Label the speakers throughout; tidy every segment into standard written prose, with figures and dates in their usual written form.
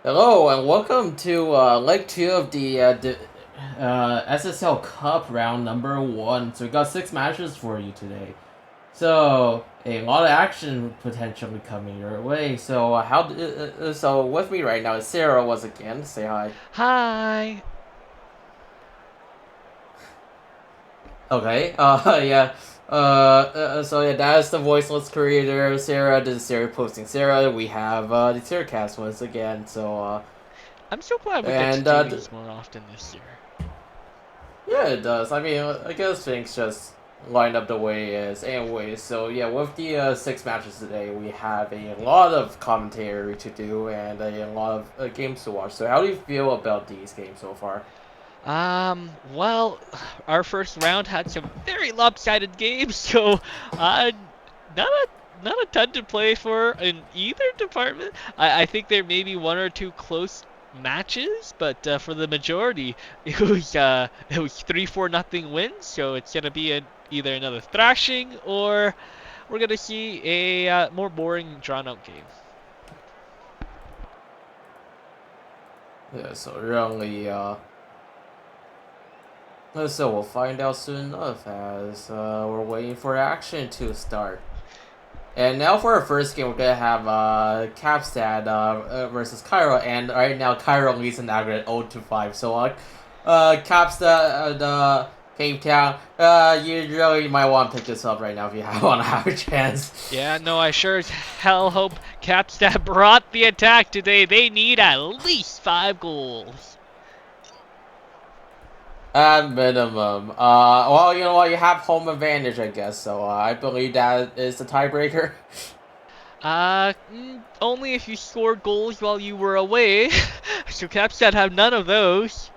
Speaker 1: Hello and welcome to leg 2 of the SSL Cup round number 1. So we got 6 matches for you today. So a lot of action potentially coming your way. So so with me right now is Sarah once again. Say hi.
Speaker 2: Hi.
Speaker 1: Okay. Yeah. So yeah, that is the voiceless creator Sarah. This is Sarah posting Sarah. We have the Sarahcast once again.
Speaker 2: I'm so glad we get to
Speaker 1: And
Speaker 2: do these more often this year.
Speaker 1: Yeah, it does. I mean, I guess things just lined up the way it is. Anyway, so yeah, with the 6 matches today, we have a lot of commentary to do and a lot of games to watch. So, how do you feel about these games so far?
Speaker 2: Well, our first round had some very lopsided games, so uh, not a not a ton to play for in either department. I think there may be one or two close matches, but for the majority, it was 3-4 nothing wins. So it's gonna be either another thrashing or we're gonna see a more boring, drawn out game.
Speaker 1: Yeah, so really, so we'll find out soon enough as we're waiting for action to start. And now for our first game, we're gonna have Kaapstad versus Cairo, and right now Cairo leads in aggregate 0-5. So Kaapstad, Cape Town, you really might want to pick this up right now if you want to have a chance.
Speaker 2: Yeah, no, I sure as hell hope Kaapstad brought the attack today. They need at least 5 goals.
Speaker 1: At minimum. Well, you know what? You have home advantage, I guess. So I believe that is the tiebreaker.
Speaker 2: Only if you scored goals while you were away. So Kaapstad have none of those.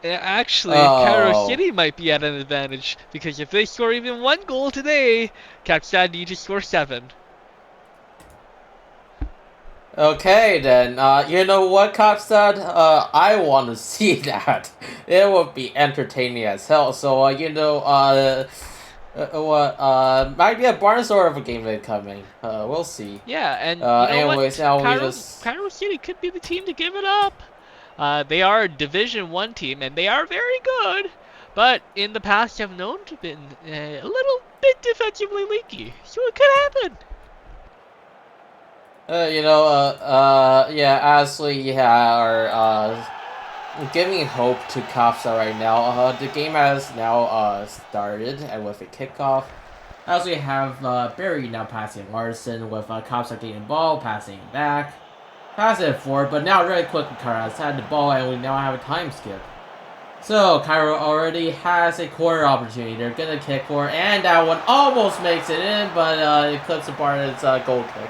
Speaker 2: Actually, Cairo
Speaker 1: Oh.
Speaker 2: City might be at an advantage because if they score even 1 goal today, Kaapstad need to score 7.
Speaker 1: Okay then, you know what, Kaapstad? I want to see that. It would be entertaining as hell. So, might be a barn sort of a game coming. We'll see.
Speaker 2: Yeah, and you know what?
Speaker 1: Anyways, now we
Speaker 2: Cairo
Speaker 1: just.
Speaker 2: Cairo City could be the team to give it up. They are a Division One team, and they are very good. But in the past, have known to been a little bit defensively leaky, so it could happen.
Speaker 1: Yeah, Ashley, yeah, are giving hope to Kaapstad right now. The game has now started and with a kickoff. As we have Barry now passing Larson with Kaapstad getting the ball, passing back, passing it forward, but now really quick Cairo has had the ball and we now have a time skip. So Cairo already has a corner opportunity. They're gonna kick for it, and that one almost makes it in, but it clips apart its goal kick.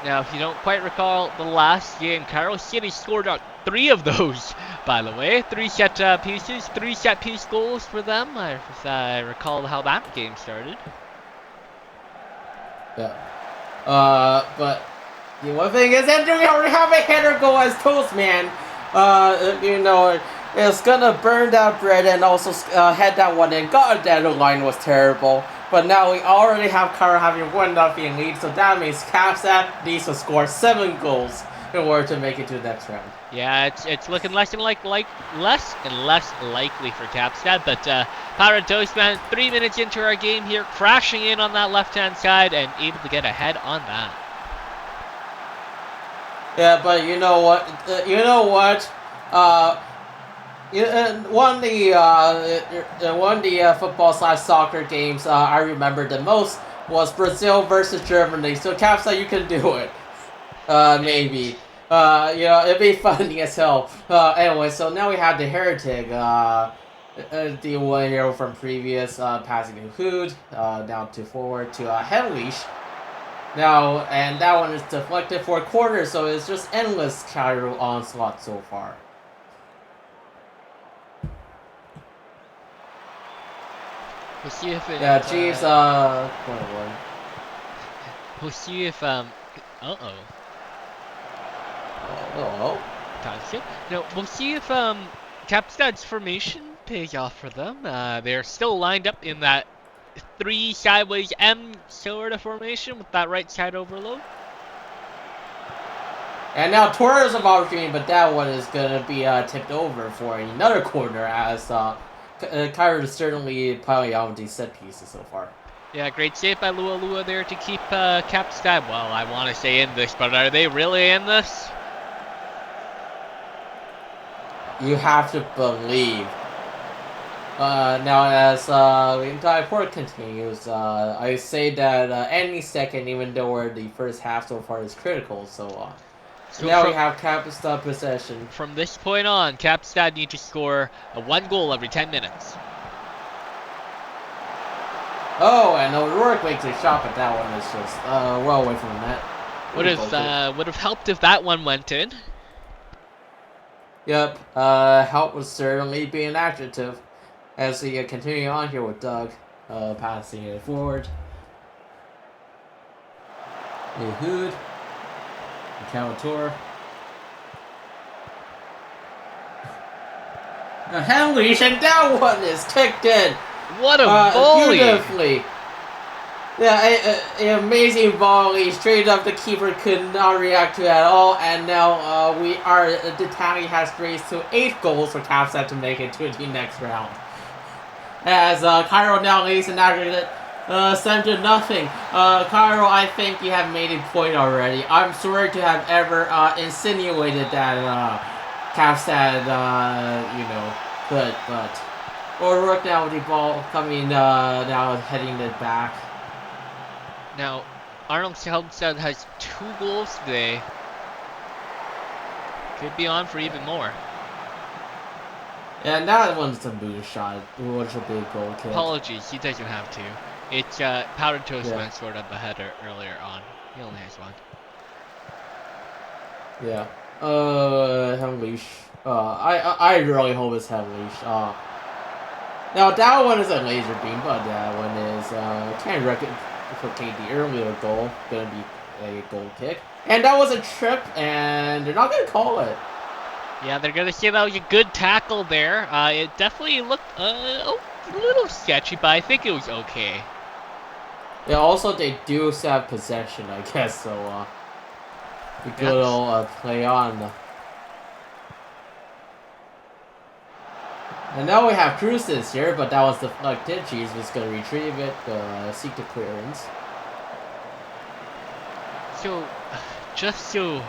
Speaker 2: Now, if you don't quite recall the last game, Cairo City scored out 3 of those, by the way. 3 set pieces, 3 set piece goals for them. I recall how that game started.
Speaker 1: Yeah. But the one thing is that we already have a header goal as Toastman. It's gonna burn that bread and also head that one in. God, that line was terrible. But now we already have Cairo having 1-0 lead, so that means Kaapstad needs to score 7 goals in order to make it to the next round.
Speaker 2: Yeah, it's looking less and less and less likely for Kaapstad, but Pirate Toastman, 3 minutes into our game here, crashing in on that left-hand side and able to get ahead on that.
Speaker 1: Yeah, but you know what? One of the football/soccer games I remember the most was Brazil versus Germany. So Capsa, you can do it. Maybe. It'd be funny as hell. Anyway, so now we have the Heretic. The one hero from previous passing to Hood, down to forward to Henleash. Now, and that one is deflected for a quarter, so it's just endless Cairo onslaught so far.
Speaker 2: We'll see if it.
Speaker 1: Yeah, Chiefs, point one.
Speaker 2: We'll see if oh.
Speaker 1: Oh.
Speaker 2: Toxic. No, we'll see if Kaapstad's formation pays off for them. They're still lined up in that 3 sideways M sort of formation with that right side overload.
Speaker 1: And now Torres of opportunity, but that one is going to be tipped over for another corner as Cairo is certainly piling on these set pieces so far.
Speaker 2: Yeah, great save by Lua there to keep Kaapstad. Well, I want to say in this, but are they really in this?
Speaker 1: You have to believe. Now, as the entire report continues, I say that any second, even though the first half so far is critical, so now we have Kaapstad possession.
Speaker 2: From this point on, Kaapstad need to score one goal every 10 minutes.
Speaker 1: Oh, and O'Rourke makes a shot, but that one is just well away from the net.
Speaker 2: Would have helped if that one went in.
Speaker 1: Yep, help would certainly be an adjective. As we continue on here with Doug, passing it forward. Ehud. Calator. Henleach, and that one is kicked in.
Speaker 2: What a volley!
Speaker 1: Beautifully. Yeah, an amazing volley. Straight up, the keeper could not react to it at all. And now the tally has raised to 8 goals for Kaapstad to make it to the next round. As Cairo now leads an aggregate 7-0. Cairo, I think you have made a point already. I'm sorry to have ever insinuated that Kaapstad, but O'Rourke now with the ball coming now heading it back.
Speaker 2: Now, Arnold Kaapstad has 2 goals today. Could be on for even more.
Speaker 1: And that one's a boot shot, which will be a goal kick.
Speaker 2: Apologies, he doesn't have to. It's Powdered Toast man scored up the header earlier on. He only has one.
Speaker 1: Yeah. Henleach. I really hope it's Henleach. Now that one is a laser beam, but that one is can't replicate the earlier goal. Gonna be a goal kick. And that was a trip, and they're not gonna call it.
Speaker 2: Yeah, they're gonna say that was a good tackle there. It definitely looked a little sketchy, but I think it was okay.
Speaker 1: Yeah, also they do have possession, I guess, so the good old play on. And now we have Cruces here, but that was deflected. Cheese was gonna retrieve it, seek the clearance.
Speaker 2: So, just so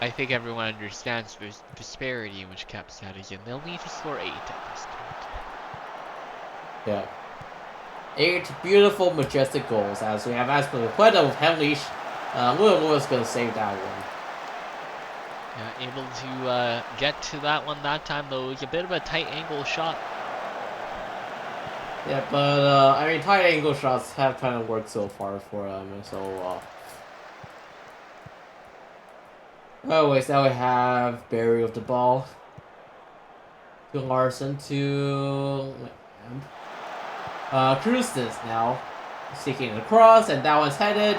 Speaker 2: I think everyone understands the disparity in which Kaapstad is in. They'll need to score 8 at this point.
Speaker 1: Yeah. 8 beautiful, majestic goals as we have Aspilicueta with Henleach. Lewis gonna save that one.
Speaker 2: Yeah, able to get to that one that time, though. It was a bit of a tight angle shot.
Speaker 1: Yeah, but I mean, tight angle shots have kind of worked so far for them, so anyways, now we have Barry with the ball. To Larson to Cruces now. Seeking the cross, and that one's headed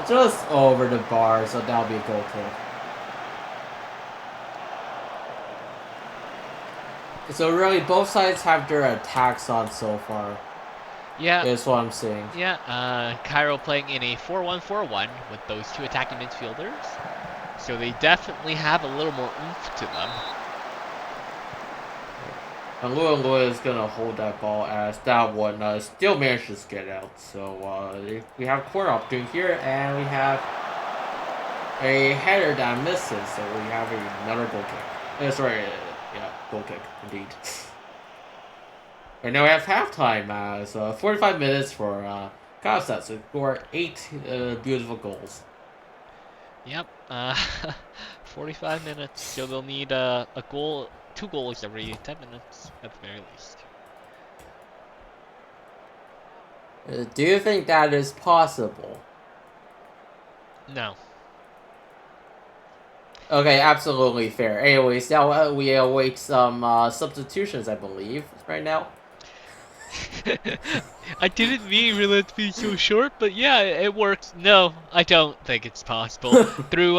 Speaker 1: just over the bar, so that'll be a goal kick. So really, both sides have their attacks on so far.
Speaker 2: Yeah.
Speaker 1: That's what I'm seeing.
Speaker 2: Yeah, Cairo playing in a 4-1-4-1 with those 2 attacking midfielders. So they definitely have a little more oomph to them.
Speaker 1: And Lua is going to hold that ball as that one still manages to get out. So we have corner opportunity here, and we have a header that misses. So we have another goal kick. Yeah, goal kick, indeed. And now we have halftime, so 45 minutes for Kaapstad, so score 8 beautiful goals.
Speaker 2: Yep, 45 minutes, so they'll need a goal, 2 goals every 10 minutes, at the very least.
Speaker 1: Do you think that is possible?
Speaker 2: No.
Speaker 1: Okay, absolutely fair. Anyways, now we await some substitutions, I believe, right now.
Speaker 2: I didn't mean for it to be so short, but yeah, it works. No, I don't think it's possible. through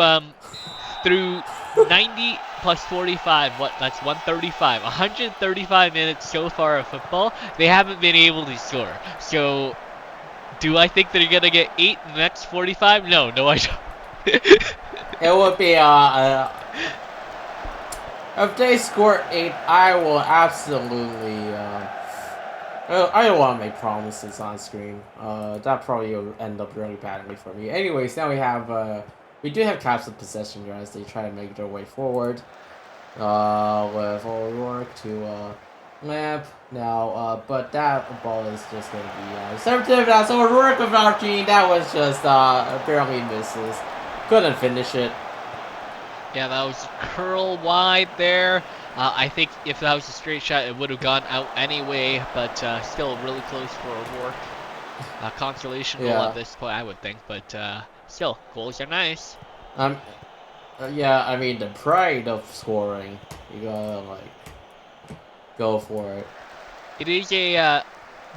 Speaker 2: 90 plus 45, that's 135. 135 minutes so far of football, they haven't been able to score. So, do I think they're gonna get 8 in the next 45? No, I don't.
Speaker 1: It would be if they score 8, I will absolutely I don't want to make promises on screen. That probably will end up really badly for me. Anyways, now we do have Kaapstad possession here as they try to make their way forward. With O'Rourke to Lamp now, but that ball is just going to be receptive. That's O'Rourke without Gene. That was just barely misses. Couldn't finish it.
Speaker 2: Yeah, that was curl wide there. I think if that was a straight shot, it would have gone out anyway, but still really close for O'Rourke. Consolation goal at this point, I would think, but still, goals are nice.
Speaker 1: Yeah, I mean, the pride of scoring, you gotta, go for it.
Speaker 2: It is a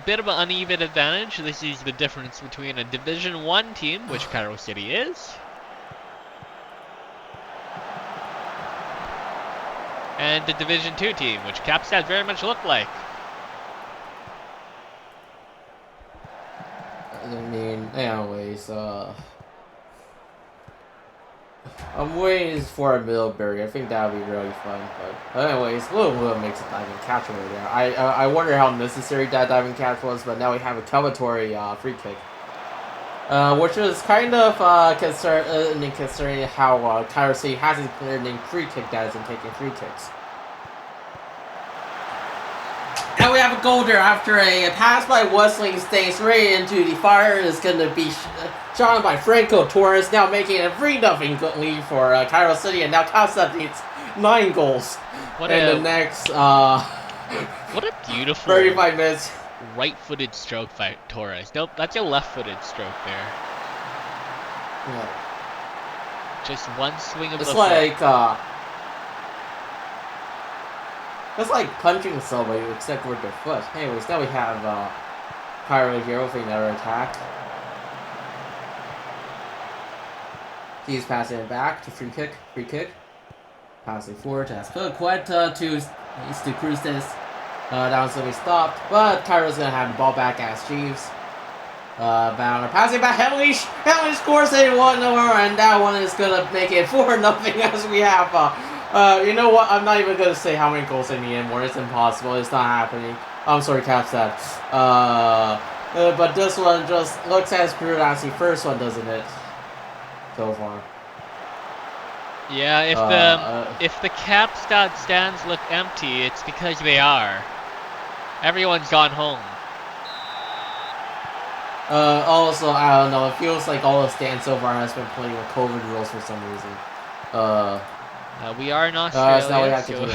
Speaker 2: bit of an uneven advantage. This is the difference between a Division 1 team, which Cairo City is, and the Division 2 team, which Kaapstad very much looked like.
Speaker 1: I mean, anyways, I'm waiting for a Middlebury. I think that would be really fun. But anyways, Will makes a diving catch over there. I wonder how necessary that diving catch was, but now we have a celebratory free kick. Which is kind of concerning how Cairo City has his player named Free Kick that isn't taking free kicks. And we have a goal there after a pass by Wesley stays right into the fire. Is going to be shot by Franco Torres, now making a 3-0 lead for Cairo City, and now Kaapstad needs 9 goals in the next
Speaker 2: what a beautiful
Speaker 1: 35 minutes.
Speaker 2: Right-footed stroke by Torres. Nope, that's a left-footed stroke there.
Speaker 1: Yeah.
Speaker 2: Just one swing of the
Speaker 1: foot. It's like punching somebody except with their foot. Anyways, now we have Cairo here with another attack. He's passing it back to free kick. Passing forward to Aspequeta to Cruzes. That was going to be stopped, but Cairo's going to have the ball back as Jeeves. Bowner passing back, Henley scores a 1-0, and that one is going to make it 4-0 as we have, you know what, I'm not even going to say how many goals they need anymore, it's impossible, it's not happening. I'm sorry, Kaapstad. But this one just looks as good as the first one, doesn't it? So far.
Speaker 2: Yeah, if the Kaapstad stands look empty, it's because they are. Everyone's gone home.
Speaker 1: Also, I don't know, it feels like all the stands so far has been playing with COVID rules for some reason.
Speaker 2: We are in Australia,
Speaker 1: so we have to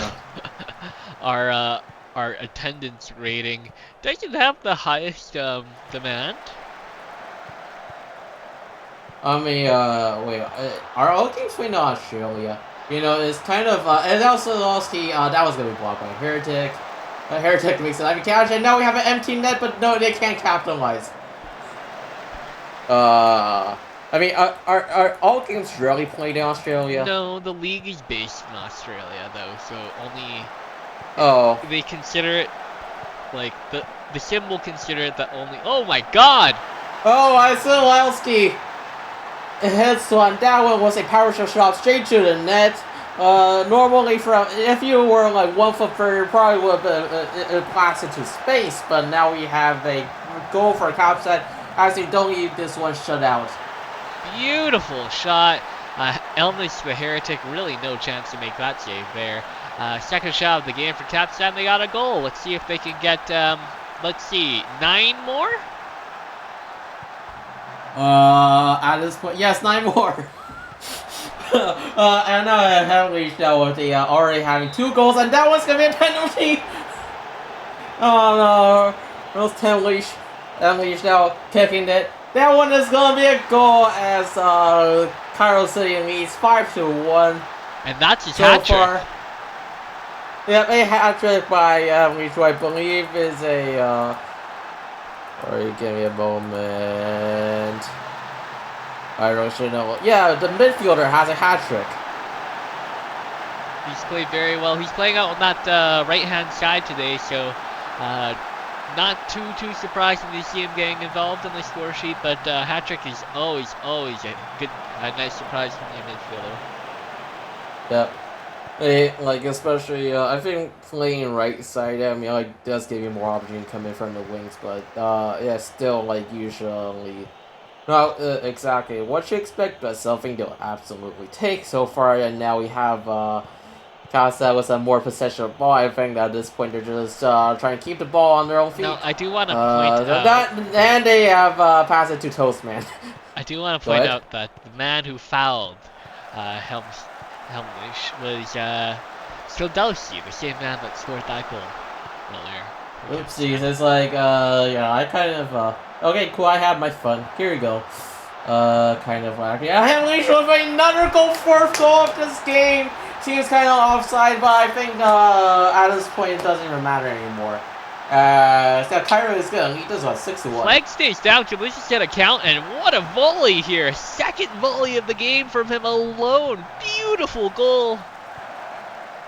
Speaker 2: so our attendance rating doesn't have the highest demand.
Speaker 1: I mean, wait, are all games playing in Australia? You know, it's kind of, and also lost that was going to be blocked by Heretic. Heretic makes it like a catch, and now we have an empty net, but no, they can't capitalize. I mean, are all games really played in Australia?
Speaker 2: No, the league is based in Australia, though, so only...
Speaker 1: Oh.
Speaker 2: They consider it, like, the sim will consider it that only... Oh my god!
Speaker 1: Oh, I see Lowski. Hits one. That one was a power shot straight to the net. Normally, if you were like 1 foot further, probably would have blasted into space. But now we have a goal for Kaapstad as they don't need this one shut out.
Speaker 2: Beautiful shot. Elmas the Heretic, really no chance to make that save there. Second shot of the game for Kaapstad, and they got a goal. Let's see if they can get, 9 more?
Speaker 1: At this point, yes, 9 more. And now I have reached out with the already having 2 goals, and that one's gonna be a penalty. Oh no, those 10 leash now kicking it. That one is gonna be a goal as Cairo City leads 5-1.
Speaker 2: And that's his hat trick.
Speaker 1: Yep, a hat trick by which I believe is a. Or give me a moment. I don't actually know. Yeah, the midfielder has a hat trick.
Speaker 2: He's played very well. He's playing out on that right-hand side today, so Not too surprising to see him getting involved on the score sheet, but hat-trick is always a nice surprise from the midfielder.
Speaker 1: Yeah. Like, especially, I think playing right side, I mean, like, does give you more opportunity to come in from the wings, but, yeah, still, like, usually, not exactly what you expect, but something they'll absolutely take so far, and now we have, Kaapstad with a more possession of ball. I think that at this point they're just, trying to keep the ball on their own feet.
Speaker 2: Now, I do want to point out...
Speaker 1: And they have, passed it to Toastman.
Speaker 2: I do want to point out that the man who fouled Helmich was Skildowski, the same man that scored that goal earlier.
Speaker 1: Oopsies, it's like, yeah, I kind of, okay, cool, I had my fun. Here we go. Kind of wacky. Helmich with another goal, fourth goal of this game. Seems kind of offside, but I think, at this point it doesn't even matter anymore. So Cairo is gonna lead this one 6-1.
Speaker 2: Flag stays down. Let's just get a count, and what a volley here! Second volley of the game from him alone. Beautiful goal.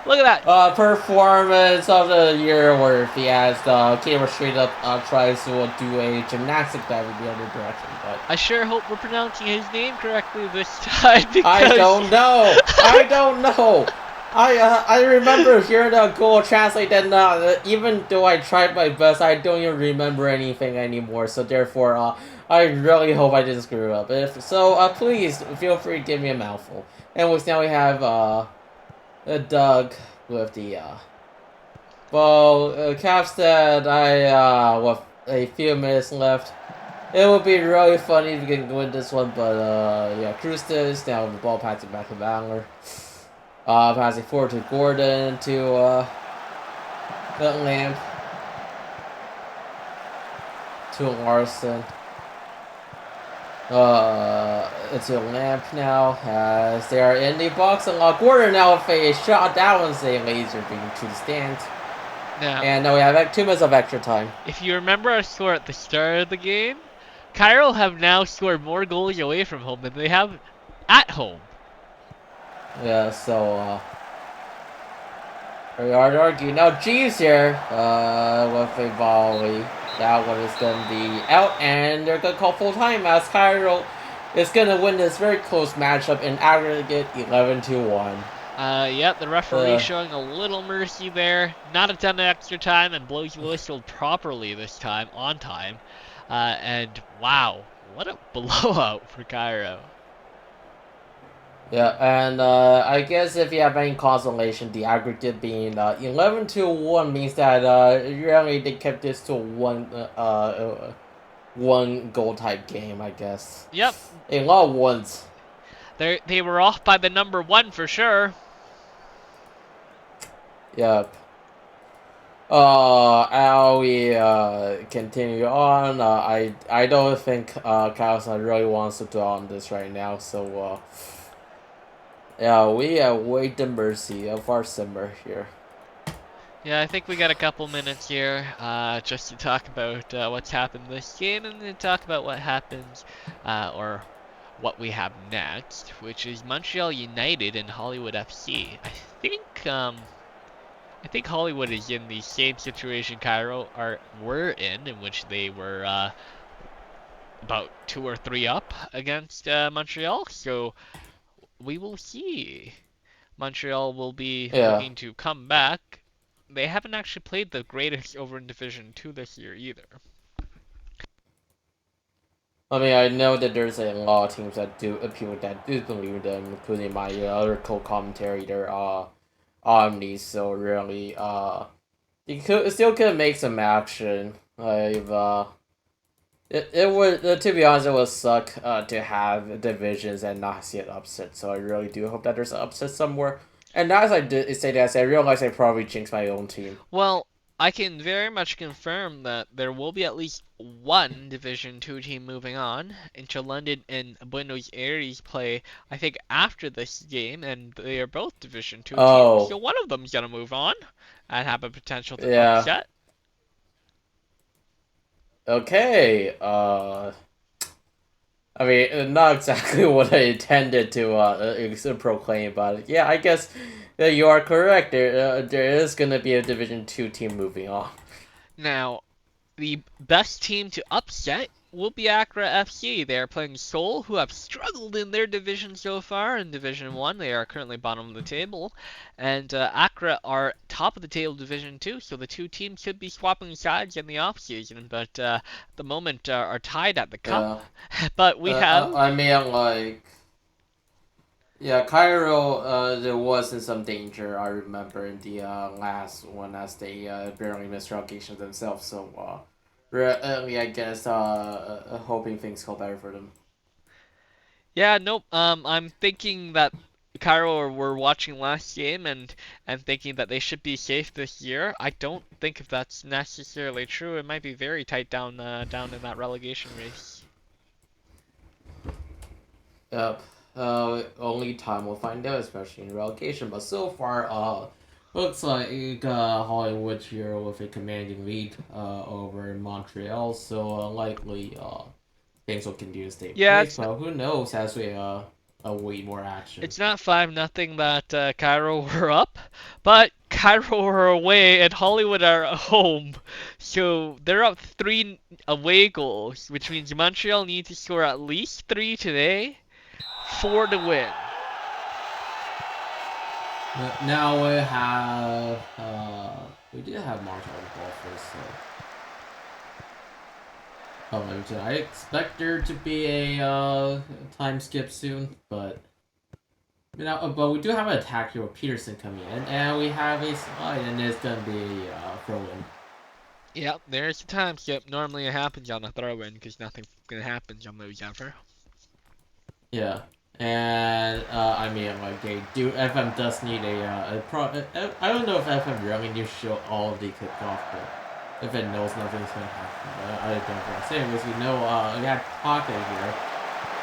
Speaker 2: Look at that.
Speaker 1: Performance of the year, where if he has came straight up tries to do a gymnastic dive in the other direction. But
Speaker 2: I sure hope we're pronouncing his name correctly this time. Because...
Speaker 1: I don't know. I don't know. I remember hearing the Google Translate that even though I tried my best, I don't even remember anything anymore. So therefore, I really hope I didn't screw up. If so, please feel free to give me a mouthful. And now we have Doug with the well, Kaapstad. With a few minutes left, it would be really funny if we can win this one. But yeah, Cruz now the ball passing back to Wagner. Passing forward to Gordon, to Lamp, to Larson, to Lamp now, as they are in the box, and Gordon now with a shot, that one's a laser beam to the stands.
Speaker 2: Now,
Speaker 1: and now we have 2 minutes of extra time.
Speaker 2: If you remember our score at the start of the game, Cairo have now scored more goals away from home than they have at home.
Speaker 1: Yeah, so, very hard to argue. Now, G's here, with a volley. That one is going to be out, and they're going to call full time as Cairo is going to win this very close matchup in aggregate 11-1.
Speaker 2: Yep, the referee showing a little mercy there. Not a ton of extra time, and blows whistled properly this time, on time. And wow, what a blowout for Cairo.
Speaker 1: Yeah, and I guess if you have any consolation, the aggregate being 11-1 means that really they kept this to one goal type game, I guess.
Speaker 2: Yep.
Speaker 1: A lot of ones.
Speaker 2: They were off by the number 1 for sure.
Speaker 1: Yep. How we continue on, I don't think Kaapstad really wants to dwell on this right now, so yeah, we await the mercy of our simmer here.
Speaker 2: Yeah, I think we got a couple minutes here just to talk about what's happened this game, and then talk about what happens, or what we have next, which is Montreal United and Hollywood FC. I think Hollywood is in the same situation Cairo were in which they were about 2 or 3 up against Montreal. So we will see. Montreal will be looking to come back. They haven't actually played the greatest over in Division 2 this year either.
Speaker 1: I mean, I know that there's a lot of teams that do appeal that do believe them, including my other co-commentator, Omni. So really, you still could make some action. It would, to be honest, it would suck to have divisions and not see it upset. So I really do hope that there's an upset somewhere. And as I did say that, I realize I probably jinxed my own team.
Speaker 2: Well, I can very much confirm that there will be at least one Division 2 team moving on into London and Buenos Aires play, I think, after this game, and they are both Division 2 teams, so one of them's going to move on and have a potential to upset.
Speaker 1: Okay, I mean, not exactly what I intended to proclaim, but yeah, I guess you are correct. There is going to be a Division 2 team moving on.
Speaker 2: Now, the best team to upset will be Accra FC. They are playing Seoul, who have struggled in their division so far. In Division 1, they are currently bottom of the table. And Accra are top of the table Division 2, so the two teams should be swapping sides in the offseason. But at the moment are tied at the cup.
Speaker 1: Yeah.
Speaker 2: But we have...
Speaker 1: I mean, like... Yeah, Cairo, there was in some danger, I remember, in the last one, as they barely missed relegation themselves, so really, I guess, hoping things go better for them.
Speaker 2: Yeah, nope. I'm thinking that Cairo were watching last game and thinking that they should be safe this year. I don't think if that's necessarily true. It might be very tight down down in that relegation race.
Speaker 1: Yep. Only time will find out, especially in relegation. But so far, looks like Hollywood here with a commanding lead over Montreal. So likely things will continue to stay
Speaker 2: Yeah,
Speaker 1: place. But who knows as we await more action.
Speaker 2: it's not 5-0 that Cairo were up, but Cairo were away and Hollywood are at home. So they're up 3 away goals, which means Montreal needs to score at least 3 today, 4 to win.
Speaker 1: Now we have we did have Montreal on the ball first, so I expect there to be a time skip soon, but but we do have an attack here with Peterson coming in, and we have a slide, and it's gonna be a throw-in.
Speaker 2: Yep, there's the time skip. Normally it happens on a throw-in because nothing happens on those ever.
Speaker 1: Yeah. And I mean, like they do. FM does need I don't know if FM really needs to show all of the kickoff, but if it knows nothing's gonna happen, I don't know. Same as we know, we have Pocket here.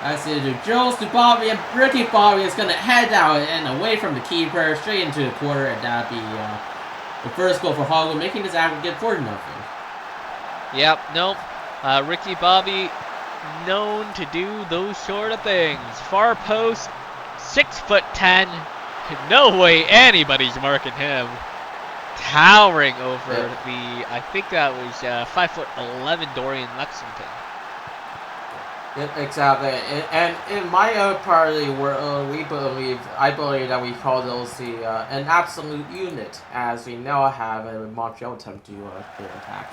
Speaker 1: I see to Jones to Bobby, and Ricky Bobby is gonna head out and away from the keeper, straight into the corner, and that'd be the first goal for Hollywood, making this aggregate 4-0.
Speaker 2: Yep, nope. Ricky Bobby, known to do those sort of things. Far post, 6'10". No way anybody's marking him. Towering over the, I think that was 5'11" Dorian Lexington.
Speaker 1: Exactly, and in my party, I believe that we call those an absolute unit, as we now have a Montreal attempt to clear attack.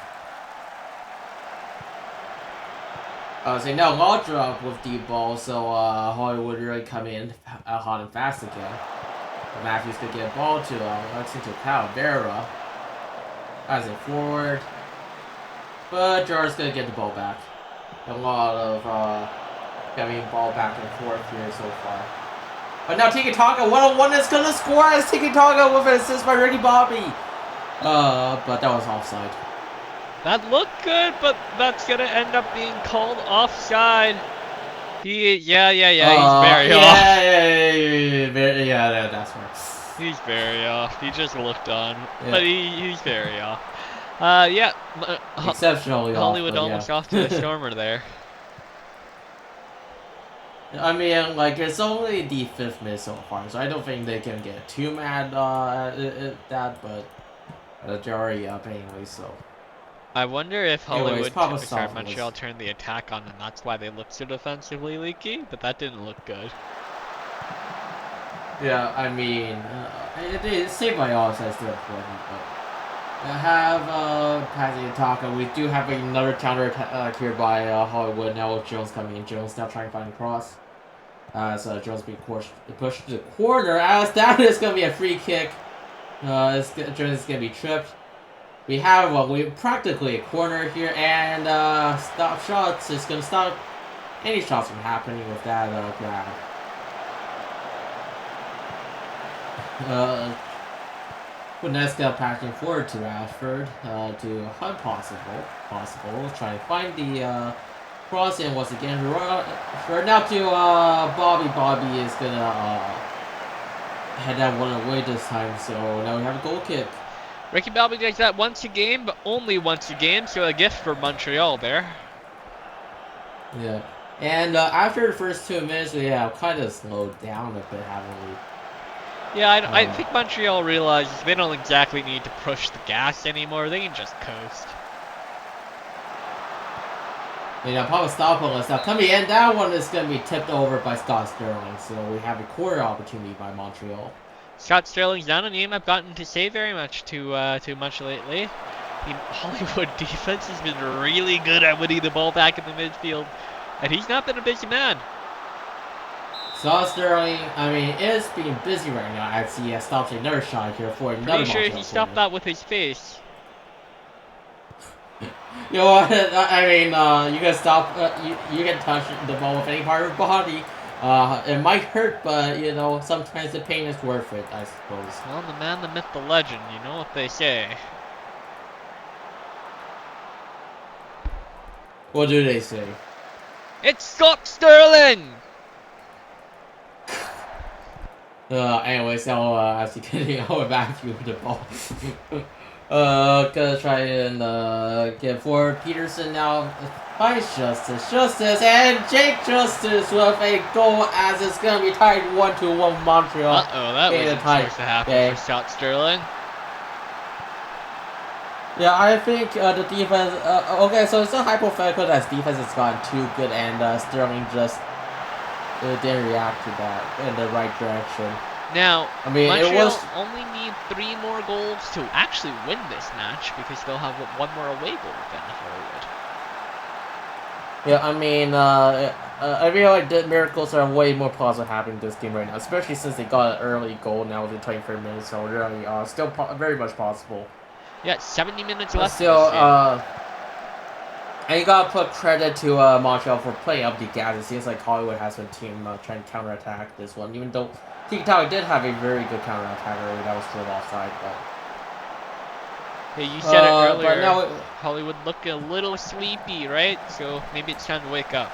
Speaker 1: So now Law drop with the ball, so Hollywood really come in hot and fast again. Matthews could get a ball to Lexington Calavera as a forward, but Jar's gonna get the ball back. A lot of getting ball back and forth here so far. But now Tiki Taka 1-on-1 is gonna score as Tiki Taka with an assist by Ricky Bobby. But that was offside.
Speaker 2: That looked good, but that's gonna end up being called offside. He's very off.
Speaker 1: Yeah, that's right.
Speaker 2: He's very off. He just looked on,
Speaker 1: Yeah.
Speaker 2: but he's very off.
Speaker 1: Exceptionally
Speaker 2: Hollywood
Speaker 1: off,
Speaker 2: almost off to the Stormer there.
Speaker 1: I mean, like, it's only the 5th minute so far, so I don't think they can get too mad at that, but they're already up anyway, so.
Speaker 2: I wonder if Montreal
Speaker 1: was...
Speaker 2: turned the attack on, and that's why they looked so defensively leaky, but that didn't look good.
Speaker 1: Yeah, I mean, saved by offside still important, but I have passing Taka. We do have another counter attack here by Hollywood now with Jones coming in. Jones now trying to find a cross. So Jones being pushed to the corner. As that is going to be a free kick. Jones is going to be tripped. We have practically a corner here, and stop shots is going to stop any shots from happening with that grab. Buenos passing forward to Ashford to Hunt possible, trying to find the cross in once again. For now to Bobby. Bobby is gonna head that one away this time, so now we have a goal kick.
Speaker 2: Ricky Bobby does that once a game, but only once a game, so a gift for Montreal there.
Speaker 1: Yeah, and after the first 2 minutes, we have kind of slowed down a bit, haven't we?
Speaker 2: Yeah, I think Montreal realizes they don't exactly need to push the gas anymore. They can just coast.
Speaker 1: Papastathopoulos now coming in. That one is going to be tipped over by Scott Sterling. So we have a corner opportunity by Montreal.
Speaker 2: Scott Sterling's not a name I've gotten to say very much too much lately. The Hollywood defense has been really good at winning the ball back in the midfield, and he's not been a busy man.
Speaker 1: Scott Sterling, I mean, is being busy right now as he has stopped another shot here for another
Speaker 2: Pretty sure
Speaker 1: Montreal
Speaker 2: he stopped that with his face.
Speaker 1: You know what? I mean, you can stop. You can touch the ball with any part of your body. It might hurt, but you know sometimes the pain is worth it. I suppose.
Speaker 2: Well, the man, the myth, the legend. You know what they say.
Speaker 1: What do they say?
Speaker 2: It's Scott Sterling.
Speaker 1: Anyways, now as you can go back to the ball. Gonna try and get forward. Peterson now finds Justice, and Jake Justice with a goal as it's gonna be tied 1-1 Montreal.
Speaker 2: That wasn't supposed to happen for Scott Sterling.
Speaker 1: Yeah, I think the defense. Okay, so it's not hypothetical that defense has gotten too good, and Sterling just didn't react to that in the right direction.
Speaker 2: Now,
Speaker 1: I mean,
Speaker 2: Montreal only need 3 more goals to actually win this match because they'll have 1 more away goal than Hollywood.
Speaker 1: Yeah, I mean, I feel like the miracles are way more possible happening this game right now, especially since they got an early goal now within 23 minutes, so really, still very much possible.
Speaker 2: Yeah, 70 minutes left.
Speaker 1: Still, and you gotta put credit to Montreal for playing up the gas. It seems like Hollywood has been team trying to counterattack this one, even though Tiki-Taka did have a very good counterattack earlier that was still offside, but...
Speaker 2: Hey, you said it earlier,
Speaker 1: but now
Speaker 2: Hollywood looked a little sleepy, right? So maybe it's time to wake up.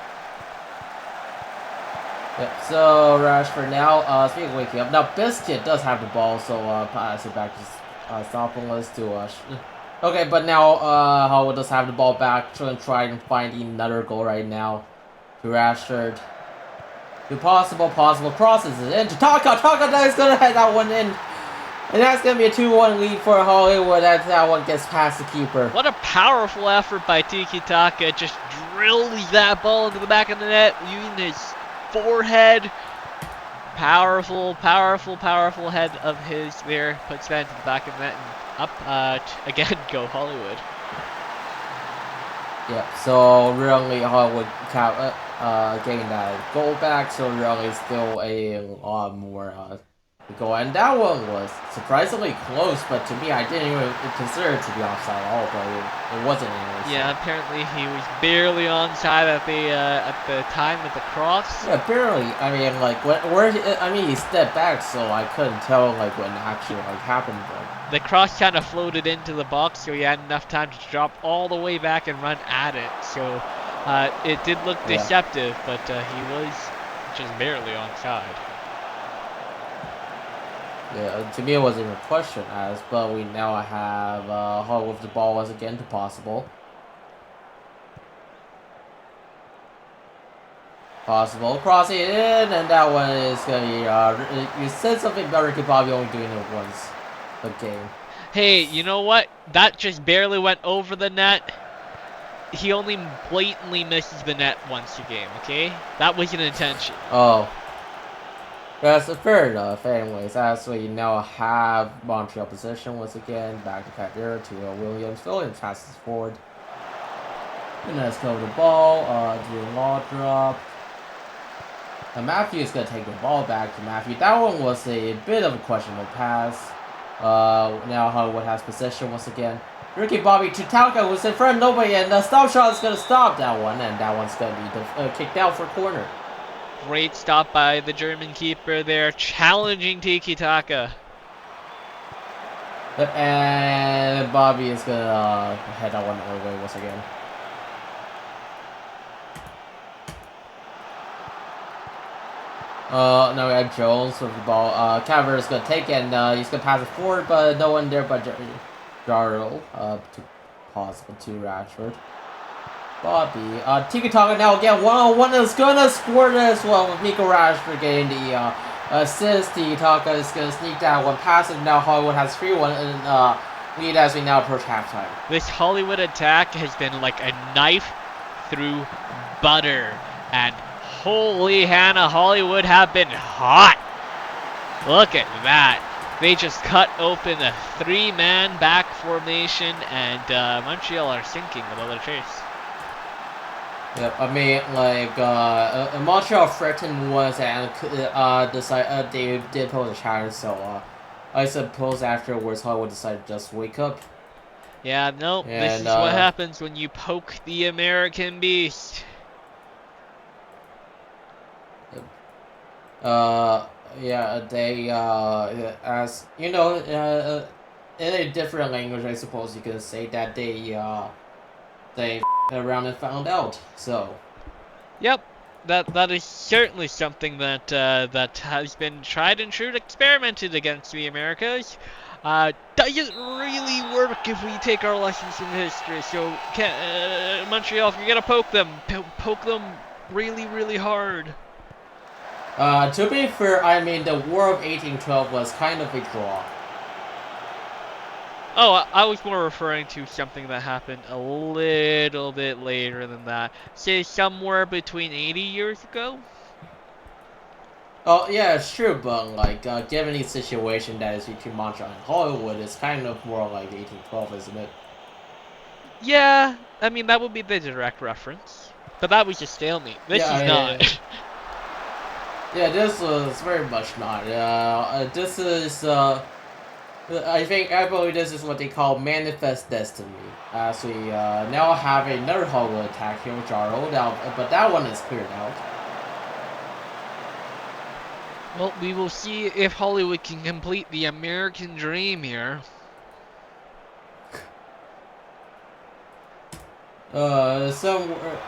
Speaker 1: Yeah, so Rashford now, speaking of waking up, now Biscuit does have the ball, so pass it back to Stopoulos to... Okay, but now Hollywood does have the ball back, try and find another goal right now to Rashford. The possible crosses it into Taka that is going to head that one in. And that's going to be a 2-1 lead for Hollywood as that one gets past the keeper.
Speaker 2: What a powerful effort by Tiki-Taka. Just drills that ball into the back of the net using his forehead. Powerful head of his there. Puts that into the back of the net and up. Again, go Hollywood.
Speaker 1: Yep, so really Hollywood getting that goal back, so really still a lot more to go. And that one was surprisingly close, but to me, I didn't even consider it to be offside at all, but it wasn't anyway.
Speaker 2: Yeah, apparently he was barely onside at the time of the cross.
Speaker 1: Yeah, barely. I mean, like, he stepped back, so I couldn't tell, like, when actually, like, happened, but...
Speaker 2: The cross kind of floated into the box, so he had enough time to drop all the way back and run at it. So it did look deceptive, but he was just barely onside.
Speaker 1: Yeah, to me it wasn't even a question as, but we now have Hall with the ball once again to possible. Crossing it in, and that one is going to be, you said something about Ricky Bobby only doing it once a game.
Speaker 2: Hey, you know what? That just barely went over the net. He only blatantly misses the net once a game, okay? That was an intention.
Speaker 1: Oh. That's fair enough. Anyways, as we now have Montreal possession once again, back to Cairo to Williams. Williams passes forward. And let's go with the ball, doing law drop. And Matthew is going to take the ball back to Matthew. That one was a bit of a questionable pass. Now Hollywood has possession once again. Ricky Bobby to Talca was in front of nobody, and the stop shot is going to stop that one, and that one's going to be kicked out for corner.
Speaker 2: Great stop by the German keeper there, challenging Tiki-Taka.
Speaker 1: And Bobby is going to head that one away once again. Now we have Jones with the ball. Caver is going to take it, and he's going to pass it forward, but no one there but Jarl to possible to Rashford. Bobby. Tiki-Taka now again, one-on-one is going to score as well with Nico Rashford getting the assist. Tiki-Taka is going to sneak that one past it. Now Hollywood has 3-1 and lead as we now approach halftime.
Speaker 2: This Hollywood attack has been like a knife through butter. And holy Hannah, Hollywood have been hot. Look at that. They just cut open a 3-man back formation, and Montreal are sinking without a trace.
Speaker 1: Yep, I mean, like, Montreal threatened once and they did pose a challenge, so I suppose afterwards Hollywood decided to just wake up.
Speaker 2: Yeah, no, this is what happens when you poke the American beast.
Speaker 1: Yeah, they, as, you know, in a different language, I suppose you can say that they around and found out, so.
Speaker 2: Yep, that is certainly something that that has been tried and true, experimented against the Americas. Doesn't really work if we take our lessons from history. So, Montreal, if you're gonna poke them really, really hard.
Speaker 1: To be fair, I mean, the War of 1812 was kind of a draw.
Speaker 2: Oh, I was more referring to something that happened a little bit later than that. Say somewhere between 80 years ago?
Speaker 1: Oh, yeah, it's true, but, like, given the situation that is between Montreal and Hollywood, it's kind of more like 1812, isn't it?
Speaker 2: Yeah, I mean, that would be the direct reference. But that was a stalemate. This is not.
Speaker 1: Yeah, this was very much not. This is, I believe this is what they call manifest destiny. As we now have another Hollywood attack here, which are rolled out, but that one is cleared out.
Speaker 2: Well, we will see if Hollywood can complete the American dream here.
Speaker 1: Somewhere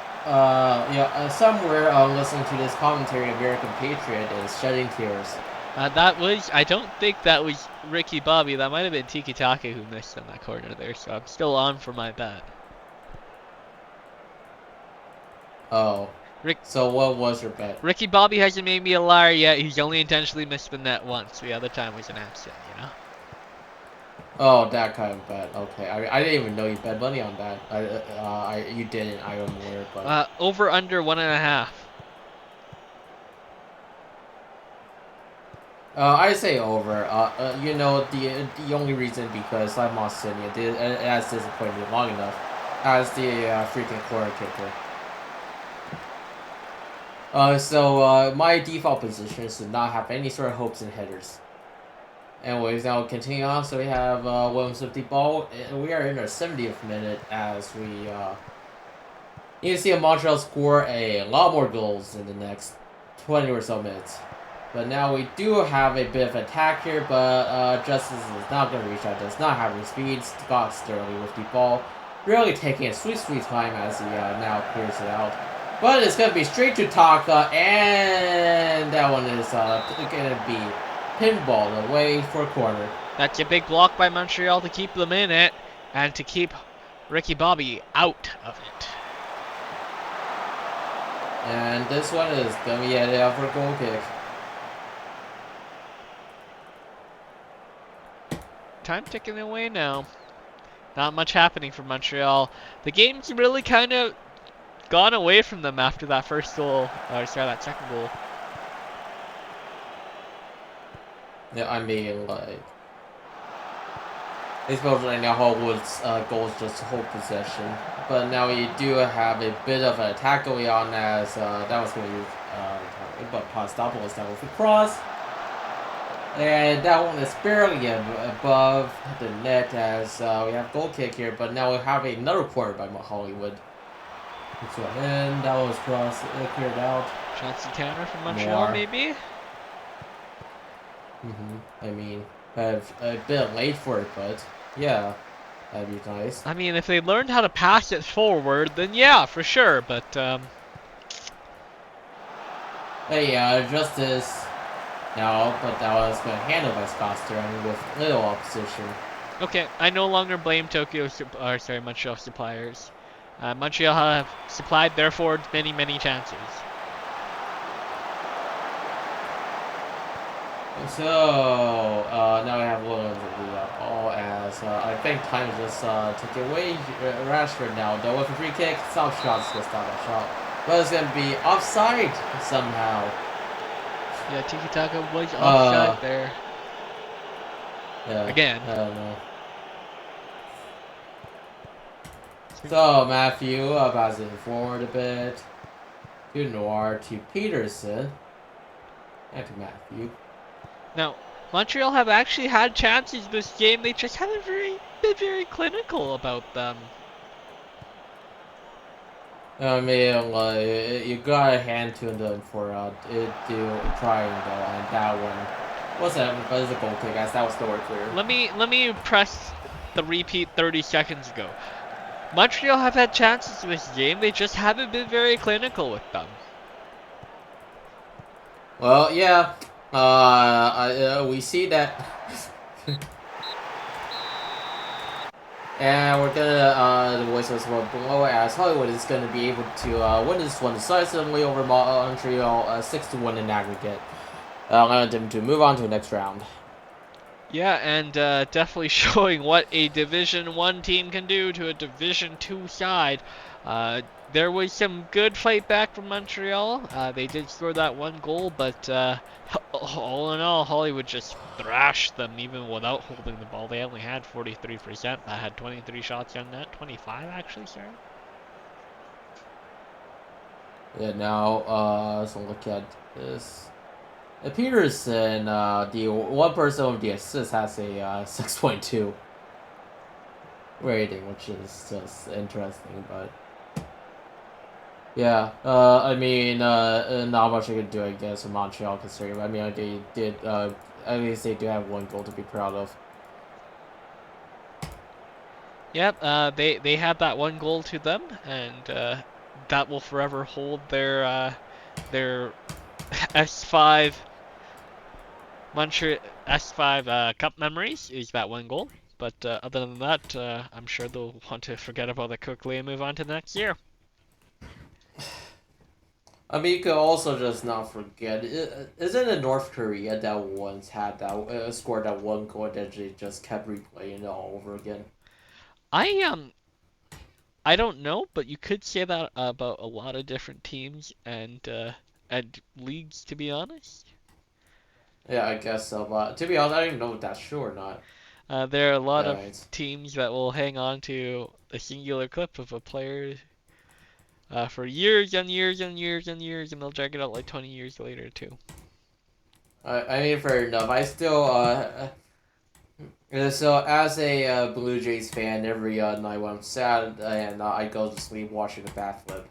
Speaker 1: listening to this commentary, American Patriot is shedding tears.
Speaker 2: I don't think that was Ricky Bobby. That might have been Tiki Taka who missed on that corner there, so I'm still on for my bet.
Speaker 1: Oh. So what was your bet?
Speaker 2: Ricky Bobby hasn't made me a liar yet. He's only intentionally missed the net once. The other time was an accident, you know?
Speaker 1: Oh, that kind of bet. Okay, I didn't even know you bet money on that. You didn't. I am aware, but
Speaker 2: over under 1.5.
Speaker 1: I say over. You know, the only reason because I'm Australian, it has disappointed me long enough as the freaking corner kicker. So my default position is to not have any sort of hopes and headers. Anyways, now continue on. So we have Williams with the ball. We are in our 70th minute as we you can see Montreal score a lot more goals in the next 20 or so minutes. But now we do have a bit of attack here, but Justice is not going to reach out. Does not have any speed. Scott Sterling with the ball. Really taking a sweet time as he now clears it out. But it's going to be straight to Taka, and that one is going to be pinball away for a corner.
Speaker 2: That's a big block by Montreal to keep them in it, and to keep Ricky Bobby out of it.
Speaker 1: And this one is going to be headed out for a goal kick.
Speaker 2: Time ticking away now. Not much happening for Montreal. The game's really kind of gone away from them after that first goal, or sorry, that second goal.
Speaker 1: Yeah, I mean, like, I suppose right now Hollywood's goal is just to hold possession, but now you do have a bit of an attack going on as that was going to be but Papadopoulos that was the cross, and that one is barely above the net as we have goal kick here, but now we have another corner by Hollywood. So, and that was cleared out.
Speaker 2: Chance to counter from Montreal, maybe?
Speaker 1: I mean, a bit late for it, but yeah, that'd be nice.
Speaker 2: I mean, if they learned how to pass it forward, then yeah, for sure, but
Speaker 1: Hey, Justice. No, but that was going to handle by Scott Sterling with little opposition.
Speaker 2: Okay, I no longer blame Montreal suppliers. Montreal have supplied their forwards many chances.
Speaker 1: So, now we have Williams with the ball as I think time is just taking away Rashford now. Though with a free kick, some shots just out of shot. But it's gonna be offside somehow.
Speaker 2: Yeah, Tiki Taka was offside there.
Speaker 1: Yeah.
Speaker 2: Again.
Speaker 1: I don't know. So Matthew passing forward a bit. To Noir, to Peterson. And to Matthew.
Speaker 2: Now, Montreal have actually had chances this game. They just haven't been very clinical about them.
Speaker 1: I mean, like, you got a hand to them for trying though, and that one was a goal kick, as that was nowhere clear.
Speaker 2: Let me press the repeat 30 seconds ago. Montreal have had chances in this game. They just haven't been very clinical with them.
Speaker 1: Well, yeah. We see that. And we're gonna the voices were below as Hollywood is gonna be able to win this one decisively over Montreal 6-1 in aggregate. Allowing them to move on to the next round.
Speaker 2: Yeah, and definitely showing what a Division 1 team can do to a Division 2 side. There was some good fight back from Montreal. They did score that one goal, but all in all, Hollywood just thrashed them even without holding the ball. They only had 43%. I had 23 shots on net, 25 actually, sorry.
Speaker 1: Yeah, now, so look at this. Peterson, the one person with the assist has a 6.2 rating, which is just interesting, but yeah, I mean, not much I can do against Montreal considering. I mean, they did, at least they do have one goal to be proud of.
Speaker 2: Yep, they had that one goal to them, and that will forever hold their S5 Montreal S5 Cup memories. Is that one goal? But other than that, I'm sure they'll want to forget about it quickly and move on to the next year.
Speaker 1: I mean, you could also just not forget. Isn't it North Korea that once had that scored that one goal that they just kept replaying it all over again?
Speaker 2: I don't know, but you could say that about a lot of different teams and leagues, to be honest.
Speaker 1: Yeah, I guess so. But to be honest, I don't even know if that's true or not.
Speaker 2: There are a lot of
Speaker 1: Right.
Speaker 2: teams that will hang on to a singular clip of a player for years and years and years and years, and they'll drag it out like 20 years later too.
Speaker 1: I mean, fair enough. I still so as a Blue Jays fan, every night when I'm sad and I go to sleep watching the backflip.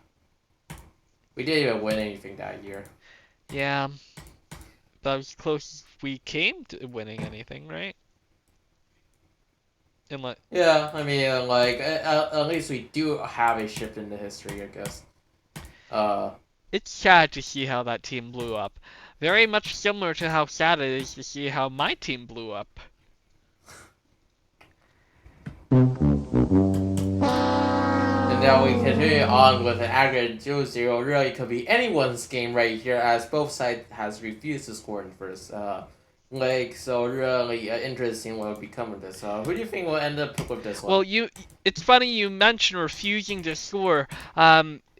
Speaker 1: We didn't even win anything that year.
Speaker 2: Yeah, that was close as we came to winning anything, right?
Speaker 1: Yeah, I mean, like at least we do have a shift in the history, I guess.
Speaker 2: It's sad to see how that team blew up. Very much similar to how sad it is to see how my team blew up.
Speaker 1: And now we continue on with an aggregate 0-0. Really could be anyone's game right here, as both sides has refused to score in the first leg. So really interesting what will become of this. Who do you think will end up with this one?
Speaker 2: Well, it's funny you mentioned refusing to score.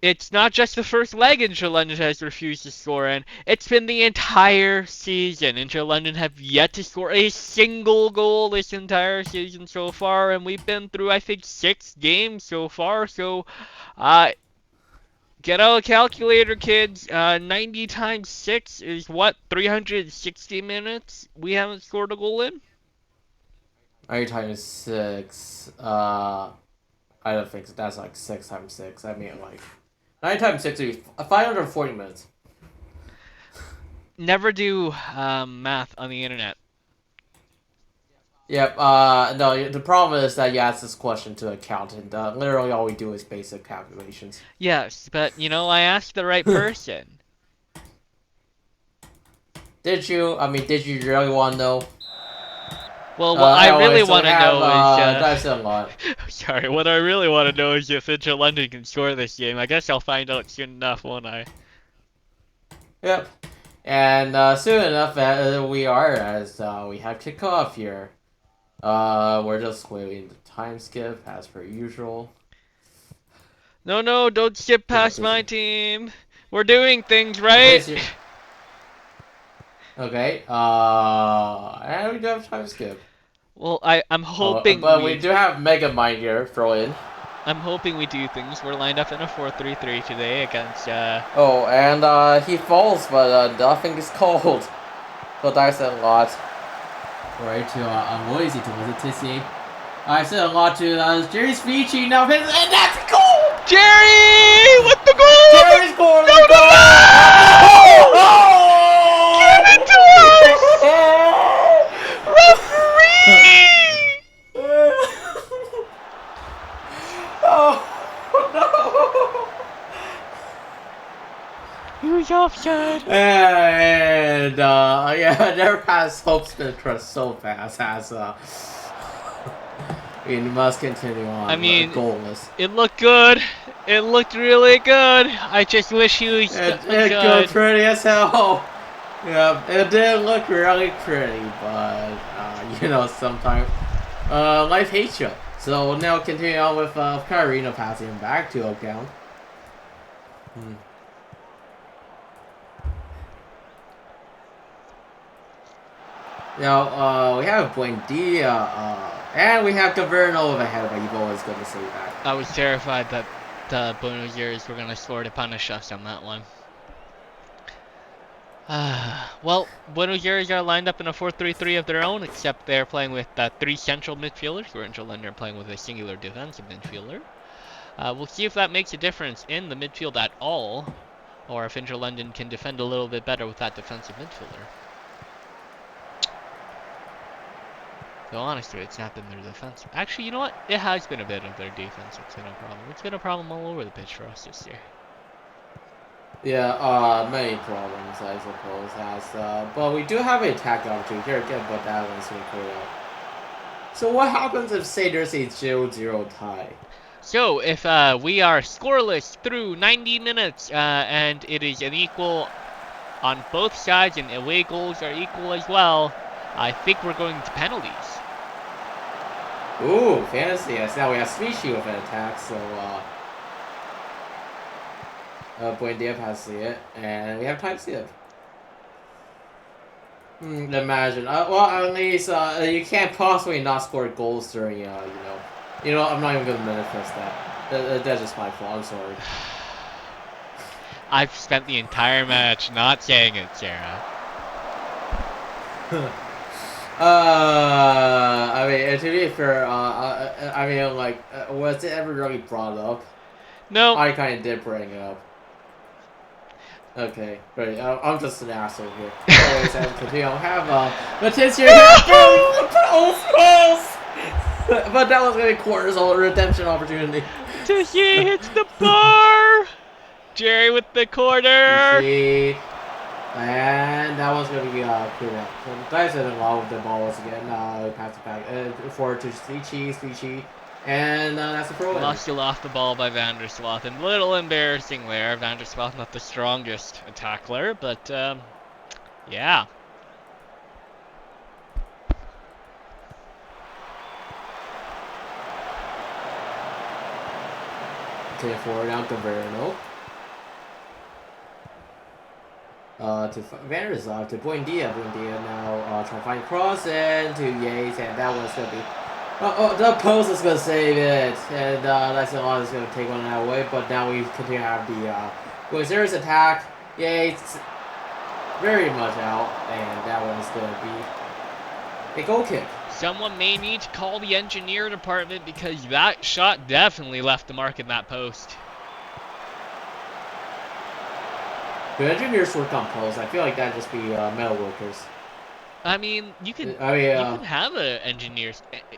Speaker 2: It's not just the first leg Inter London has refused to score in. It's been the entire season. Inter London have yet to score a single goal this entire season so far, and we've been through, I think, 6 games so far. So, get out a calculator, kids. 90 times 6 is what? 360 minutes we haven't scored a goal in?
Speaker 1: 90 times 6. I don't think so. That's like 6 times 6. I mean, like 9 times 6 would be 540 minutes.
Speaker 2: Never do math on the internet.
Speaker 1: Yep. No. The problem is that you ask this question to an accountant. Literally, all we do is basic calculations.
Speaker 2: Yes, but I asked the right person.
Speaker 1: Did you? I mean, did you really want to know?
Speaker 2: Well, what I really want to know
Speaker 1: That's a lot.
Speaker 2: Sorry, what I really want to know is if Inter London can score this game. I guess I'll find out soon enough, won't I?
Speaker 1: Yep. And soon enough, we are, as we have kickoff here. We're just waiting the time skip as per usual.
Speaker 2: No, don't skip past my team. We're doing things right.
Speaker 1: Okay. And we do have time skip.
Speaker 2: Well, I'm hoping
Speaker 1: but we do have Mega Mind here. Throw in.
Speaker 2: I'm hoping we do things. We're lined up in a 4-3-3 today against.
Speaker 1: Oh, and he falls, but nothing is cold. So that's a lot. Right to Moisey to was it Tissy? I said a lot to Jerry's Vici now, and that's a goal!
Speaker 2: Jerry with the goal!
Speaker 1: Jerry's goal!
Speaker 2: No!
Speaker 1: Oh!
Speaker 2: Give it to us! Referee!
Speaker 1: Oh no!
Speaker 2: Who's offside?
Speaker 1: And yeah, their pass hope's been crushed so fast as we must continue on.
Speaker 2: I mean,
Speaker 1: goalless.
Speaker 2: It looked good. It looked really good. I just wish he was
Speaker 1: It looked pretty as hell. Yeah, it did look really pretty, but you know, sometimes life hates you. So now continue on with Karina passing him back to Oaktown. Now, we have Buendia, and we have Caverno ahead, but you've always going to say that.
Speaker 2: I was terrified that the Buenos Aires were going to score to punish us on that one. Well, Buenos Aires are lined up in a 4-3-3 of their own, except they're playing with 3 central midfielders, where Interlander are playing with a singular defensive midfielder. We'll see if that makes a difference in the midfield at all, or if Interlondon can defend a little bit better with that defensive midfielder. So honestly, it's not been their defense. Actually, you know what? It has been a bit of their defense. It's been a problem. It's been a problem all over the pitch for us this year.
Speaker 1: Yeah, many problems, I suppose. But we do have a attack opportunity here again, but that one's going to clear out. So what happens if, say, there's a 0-0 tie?
Speaker 2: So if we are scoreless through 90 minutes and it is an equal on both sides and away goals are equal as well, I think we're going to penalties.
Speaker 1: Ooh, fantasy. Yes, now we have Species with an attack, so Buendia has to see it, and we have time to see it. Imagine. Well, at least you can't possibly not score goals during, you know, I'm not even gonna manifest that. That's just my fault. I'm sorry.
Speaker 2: I've spent the entire match not saying it, Sarah.
Speaker 1: I mean, to be fair, I mean, like, was it ever really brought up?
Speaker 2: No.
Speaker 1: I kind of did bring it up. Okay, great. I'm just an asshole here. Anyways, I continue. I'll have Letitia but that was gonna be quarters of a redemption opportunity.
Speaker 2: Letitia hits the bar. Jerry with the corner.
Speaker 1: And that was going to be cleared out. So Dice did along with the ball once again. Pass it back forward to Speechy. And that's a throw in.
Speaker 2: Muscle off the ball by Vandersloot. And a little embarrassing there. Vandersloot not the strongest tackler, but yeah.
Speaker 1: Okay, forward out to Verno. To Vandersloot, to Buendia. Buendia now trying to find cross and to Yates, and that one's going to be... the post is going to save it, and that's a lot is going to take one that way, but now we continue to have the Buenos attack. Yates very much out, and that one is going to be a goal kick.
Speaker 2: Someone may need to call the engineer department because that shot definitely left the mark in that post.
Speaker 1: Do engineers work on posts? I feel like that'd just be metal workers.
Speaker 2: I mean, you can, you can have an engineer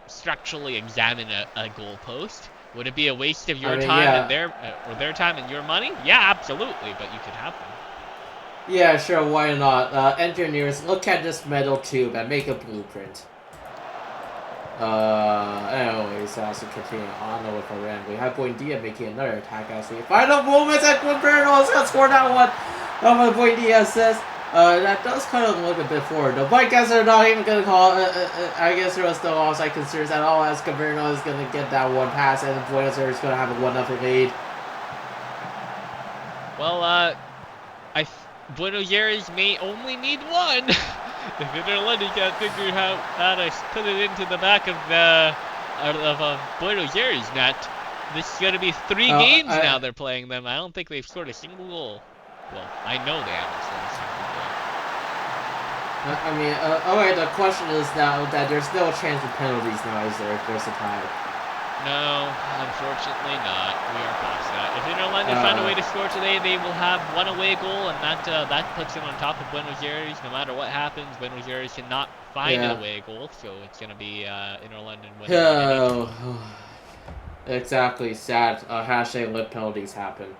Speaker 2: structurally examine a goal post. Would it be a waste of your time and their time and your money? Yeah, absolutely, but you could have them.
Speaker 1: Yeah, sure, why not? Engineers, look at this metal tube and make a blueprint. Anyways, as we continue on with our end, we have Buendia making another attack as we final moments at Caverno is gonna score that one. Buendia says, That does kind of look a bit forward, though. But I guess they're not even gonna call. I guess there was no offside concerns at all, as Caverno is gonna get that one pass, and Buenos Aires is gonna have a 1-0 lead.
Speaker 2: Well, Buenos Aires may only need one. If Interlondon can't figure out how to put it into the back of Buenos Aires net, this is gonna be 3 games now they're playing them. I don't think they've scored a single goal. Well, I know they haven't scored a single goal.
Speaker 1: I mean, alright, the question is now that there's no chance of penalties now, is there, if there's a tie?
Speaker 2: No, unfortunately not. We are past that. If Interlondon find a way to score today, they will have 1 away goal, and that puts them on top of Buenos Aires. No matter what happens, Buenos Aires cannot find an away goal, so it's going to be Interlondon winning.
Speaker 1: Exactly, sad. Hashtag let penalties happen.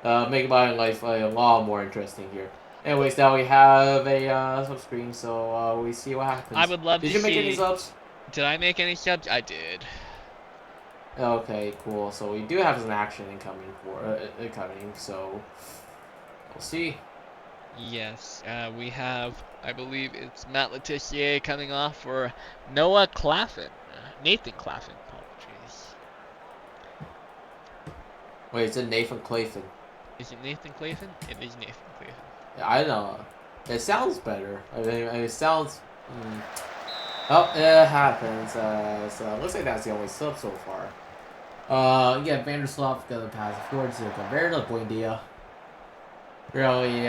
Speaker 1: Make my life a lot more interesting here. Anyways, now we have a sub screen, so we see what happens.
Speaker 2: I would love to see...
Speaker 1: Did you make any subs?
Speaker 2: Did I make any subs? I did.
Speaker 1: Okay, cool. So we do have some action incoming, so we'll see.
Speaker 2: Yes, we have, I believe it's Matt Letitia coming off for Noah Claffin. Nathan Claffin, apologies.
Speaker 1: Wait, is it Nathan Claffin?
Speaker 2: Is it Nathan Claffin? It is Nathan Claffin.
Speaker 1: Yeah, I don't know. It sounds better. I mean it sounds... Oh, it happens. So it looks like that's the only sub so far. Yeah, Vanderslot gonna pass it forward to Caverno. Buendia. Really,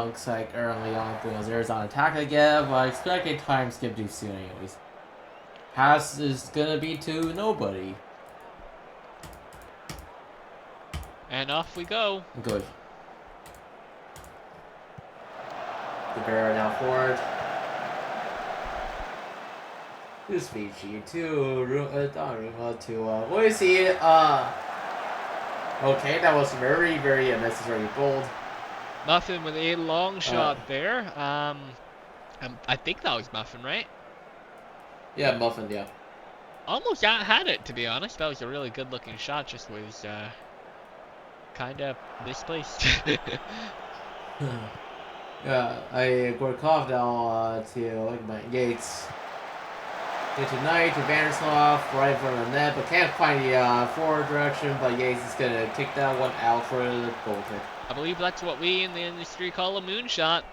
Speaker 1: looks like early on Buenos Aires on attack again, but I expect a time skip too soon anyways. Pass is gonna be to nobody.
Speaker 2: And off we go.
Speaker 1: Good. Caverno now forward. To Speechy, to Donnarumma, to what is he? Okay, that was very, very unnecessary bold.
Speaker 2: Muffin with a long shot there. I think that was Muffin, right?
Speaker 1: Yeah, Muffin, yeah.
Speaker 2: Almost had it, to be honest. That was a really good looking shot, just was kind of misplaced.
Speaker 1: Yeah, I Gorkov now to Yates. Tonight to Vanderslov, right in front of the net, but can't find the forward direction, but Yates is going to kick that one out for the goal kick.
Speaker 2: I believe that's what we in the industry call a moonshot.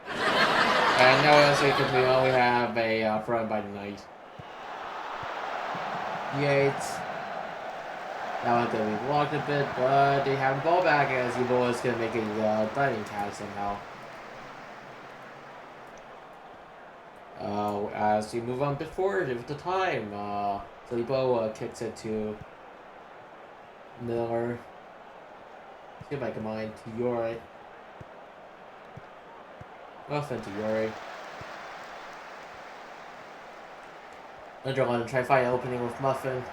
Speaker 1: And now as we have a front by Knight. Yates. That one's going to be blocked a bit, but they have the ball back as Evo is going to make a diving catch somehow. As we move on a bit forward with the time, Filipo kicks it to Miller. See if I can mind to Yori. Muffin to Yori. Underline, try to find an opening with Muffin.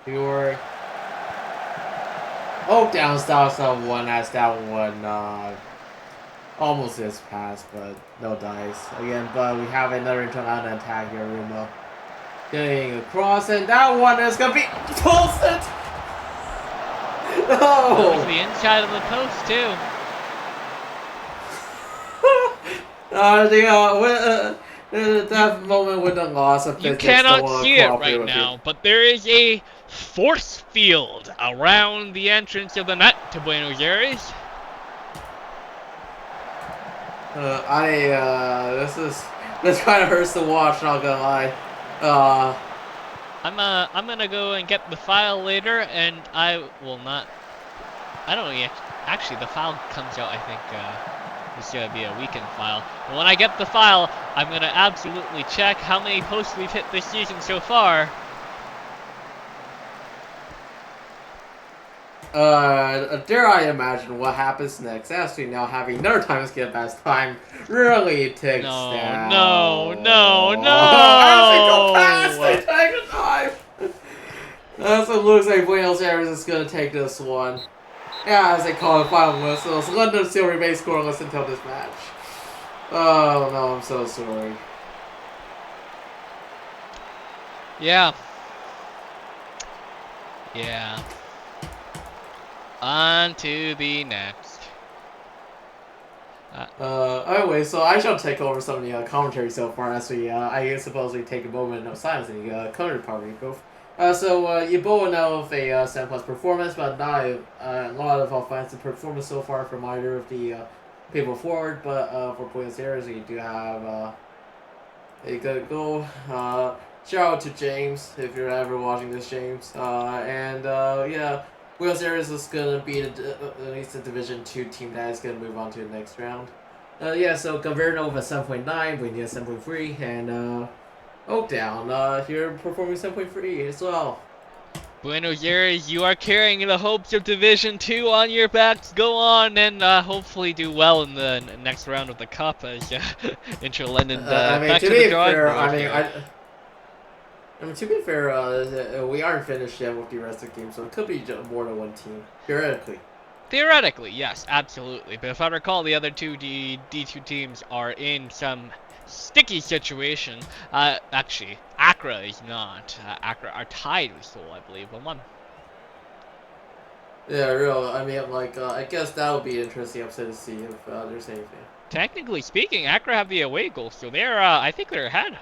Speaker 1: Yori. Oh, down stops on one as that one almost is passed, but no dice again. But we have another internal attack here, Rumo. Getting across, and that one is gonna be posted. No.
Speaker 2: That was the inside of the post too.
Speaker 1: That moment with the loss of
Speaker 2: you cannot see it right now, but there is a force field around the entrance of the net to Buenos Aires.
Speaker 1: This kind of hurts to watch, not gonna lie.
Speaker 2: I'm gonna go and get the file later, and I will not. I don't know. Actually, the file comes out. I think it's gonna be a weekend file. And when I get the file, I'm gonna absolutely check how many posts we've hit this season so far.
Speaker 1: Dare I imagine what happens next? As we now having another time skip as time really ticks down.
Speaker 2: No.
Speaker 1: As they go past, they take a time. So it looks like Buenos Aires is gonna take this one. Yeah, as they call it final whistles. London still remains scoreless until this match. Oh no, I'm so sorry.
Speaker 2: Yeah. On to the next.
Speaker 1: Anyway, so I shall take over some of the commentary so far as I suppose we take a moment of silence in the commentary part of both. You both know of a 7+ performance, but not a lot of offensive performance so far from either of the people forward. But for Buenos Aires, we do have a good goal. Shout out to James if you're ever watching this, James. Yeah. Buenos Aires is gonna be at least a Division 2 team that is gonna move on to the next round. So Governo with a 7.9, we need a 7.3, and Oakdown, you're performing 7.3 as well.
Speaker 2: Buenos Aires, you are carrying the hopes of Division 2 on your backs. Go on and hopefully do well in the next round of the Cup as Interlondon back to the drawing board.
Speaker 1: To be fair, we aren't finished yet with the rest of the game, so it could be more than one team, theoretically.
Speaker 2: Theoretically, yes, absolutely. But if I recall, the other two D2 teams are in some sticky situation. Actually, Accra is not. Accra are tied with Seoul, I believe, 1-1.
Speaker 1: Yeah, real. I guess that would be an interesting upset to see if there's anything.
Speaker 2: Technically speaking, Accra have the away goal, so they're, I think they're ahead.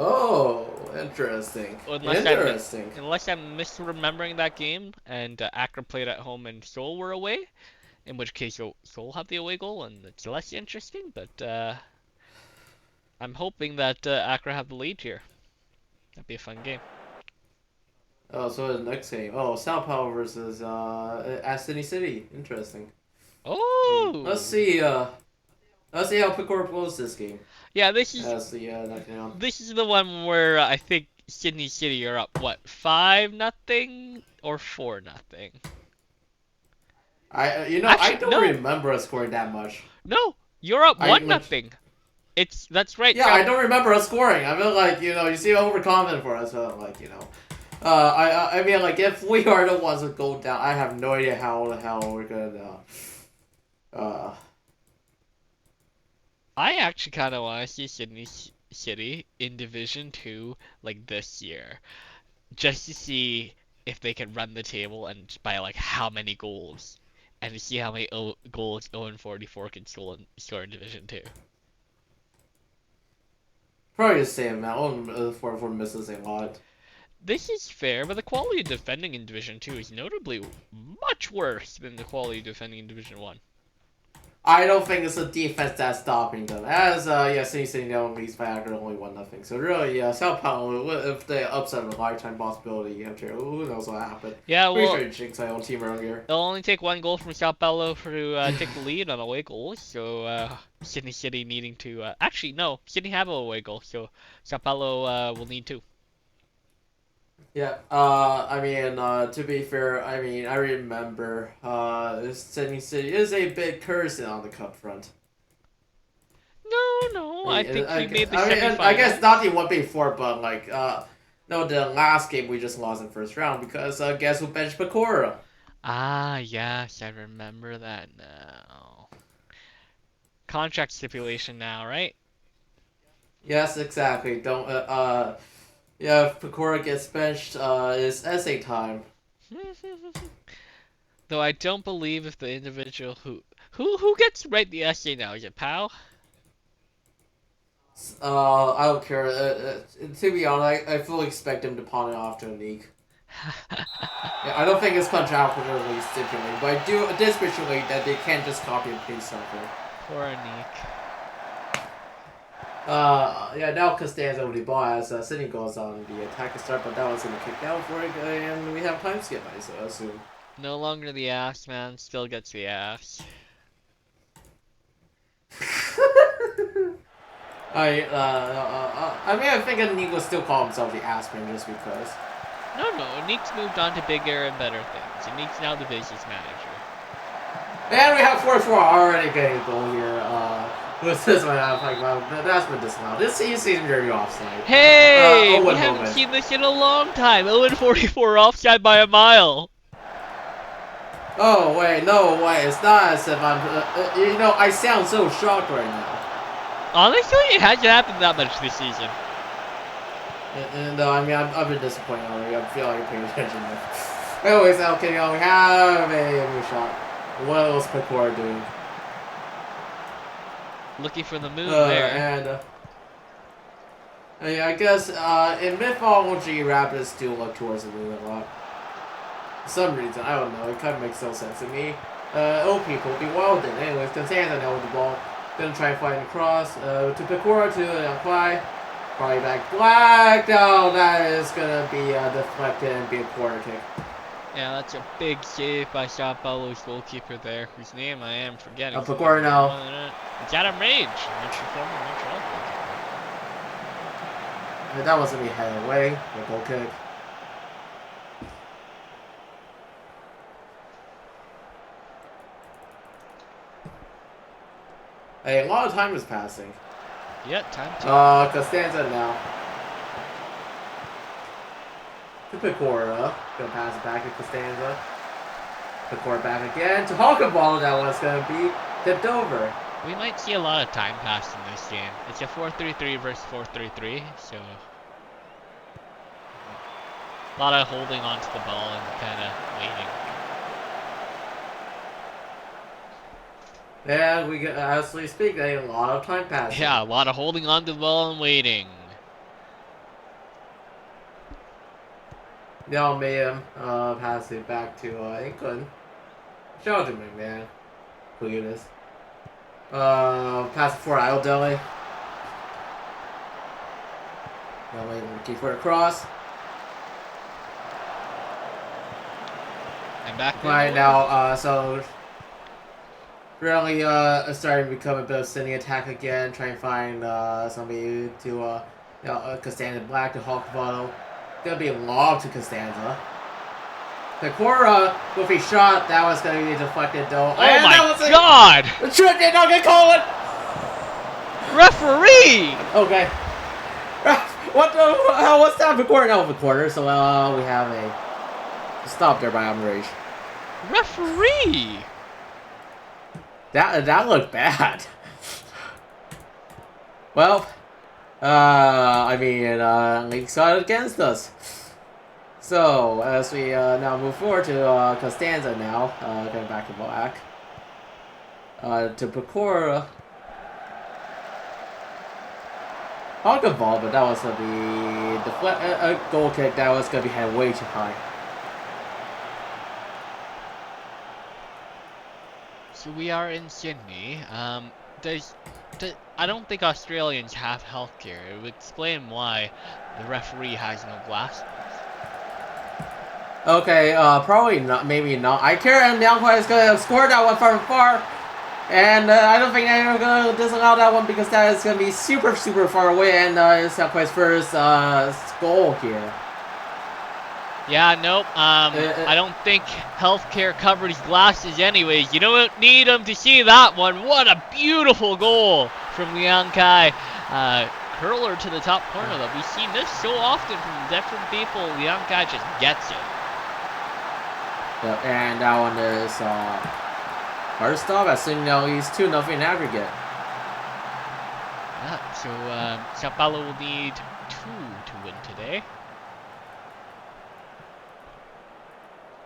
Speaker 1: Oh, interesting.
Speaker 2: Unless I'm misremembering that game, and Accra played at home and Seoul were away, in which case Seoul have the away goal, and it's less interesting. But I'm hoping that Accra have the lead here. That'd be a fun game.
Speaker 1: Oh, so the next game. Oh, Sao Paulo versus Athênai City. Interesting.
Speaker 2: Oh.
Speaker 1: Let's see how Picor blows this game.
Speaker 2: Yeah, this is the one where I think Sydney City are up, what, 5-0 or 4-0?
Speaker 1: I don't remember us scoring that much.
Speaker 2: No, you're up 1-0. That's right.
Speaker 1: Yeah, I don't remember us scoring. I feel like, you seem overconfident for us. So like, if we are the ones that go down, I have no idea how the hell we're gonna.
Speaker 2: I actually kind of want to see Sydney City in Division 2 like this year, just to see if they can run the table and by like how many goals, and to see how many goals Owen 44 can score in Division 2.
Speaker 1: Probably the same amount. Owen 44 misses a lot.
Speaker 2: This is fair, but the quality of defending in Division 2 is notably much worse than the quality of defending in Division 1.
Speaker 1: I don't think it's the defense that's stopping them. As City now leads by only 1-0. So really, Sao Paulo, if they upset a lifetime possibility, who knows what happened?
Speaker 2: Yeah, well,
Speaker 1: pretty sure jinx my own team earlier.
Speaker 2: They'll only take one goal from Sao Paulo to take the lead on away goals. So Sydney City needing to actually no, Sydney have an away goal, so Sao Paulo will need 2.
Speaker 1: Yeah, to be fair, I remember, Sydney City is a bit cursing on the cup front.
Speaker 2: No, I think we made the semifinal.
Speaker 1: I guess not the one before, but the last game we just lost in first round because guess who benched Pecora?
Speaker 2: Ah, yes, I remember that now. Contract stipulation now, right?
Speaker 1: Yes, exactly. If Pecora gets benched, it's essay time.
Speaker 2: Though I don't believe if the individual who gets to write the essay now, is it Pau?
Speaker 1: I don't care. To be honest, I fully expect him to pawn it off to Anik. I don't think it's contractually stipulated, but I did stipulate that they can't just copy and paste something.
Speaker 2: Poor Anik.
Speaker 1: Now Costanza with the ball as Sydney goes on the attack and start, but that was gonna kick down for it, and we have time skip, I assume.
Speaker 2: No longer the ass man, still gets the ass.
Speaker 1: I think Anik will still call himself the ass man just because.
Speaker 2: No, Anik's moved on to bigger and better things. Anik's now the business manager.
Speaker 1: And we have 4-4 already getting a goal here. What's this one? I'm like, well, that's been disallowed. This seems very offside.
Speaker 2: Hey! We haven't seen this in a long time. Owen 44 offside by a mile.
Speaker 1: Oh, wait, no way. It's not as if I'm... I sound so shocked right now.
Speaker 2: Honestly, it hasn't happened that much this season.
Speaker 1: And I've been disappointed already. I feel like I'm paying attention now. Anyways, okay, now we have a new shot. What was Pecora doing?
Speaker 2: Looking for the move there.
Speaker 1: And I guess in mythology, rabbits do look towards the moon a lot. For some reason, I don't know. It kind of makes no sense to me. Old people be wild then. Anyways, Costanza now with the ball. Gonna try and find the cross. To Pecora to apply. Probably back black. No, that is gonna be deflected and be a corner kick.
Speaker 2: Yeah, that's a big save by Sao Paulo's goalkeeper there, whose name I am forgetting.
Speaker 1: Pecora now.
Speaker 2: It's Adam Rage, former Montreal goalkeeper.
Speaker 1: That wasn't be headed away. The goal kick. Hey, a lot of time is passing.
Speaker 2: Yeah, time to.
Speaker 1: Costanza now. To Pecora. Gonna pass it back to Costanza. Pecora back again to Hawkaball. That one's gonna be tipped over.
Speaker 2: We might see a lot of time passed in this game. It's a 4-3-3 versus 4-3-3, so a lot of holding onto the ball and kind of waiting.
Speaker 1: Yeah, we got, honestly speaking, a lot of time passing.
Speaker 2: Yeah, a lot of holding onto the ball and waiting.
Speaker 1: Now Mayhem pass it back to England. Shout out to McMahon. Look at this. Pass it for Adowa. Now Mayhem looking for a cross.
Speaker 2: And back
Speaker 1: right now, so really starting to become a bit of sending attack again, trying to find somebody to Costanza Black to Hawk Bottle. Gonna be lobbed to Costanza. Pecora with a shot that was gonna be deflected though.
Speaker 2: Oh and my god!
Speaker 1: The trick did not get called!
Speaker 2: Referee!
Speaker 1: Okay. What the hell was that? Pecora now with the corner, so we have a stop there by Rage.
Speaker 2: Referee!
Speaker 1: That looked bad. Well, I mean, League got against us. So, as we now move forward to Costanza now, going back to Black. To Pecora. I'll go ball, but that was going to be a goal kick that was going to be headed way too high.
Speaker 2: So we are in Sydney. I don't think Australians have healthcare. It would explain why the referee has no glasses.
Speaker 1: Okay, probably not. Maybe not. I care him down quite is going to score that one from far. And I don't think they're going to disallow that one because that is going to be super, super far away. And it's Southwest's first goal here.
Speaker 2: Yeah, nope. I don't think healthcare covered his glasses anyways. You don't need him to see that one. What a beautiful goal from Liang Kai. Curler to the top corner, though. We've seen this so often from different people. Liang Kai just gets it.
Speaker 1: Yep, and that one is first off, I think now he's 2-0 in aggregate.
Speaker 2: Yeah, so Sao Paulo will need 2 to win today.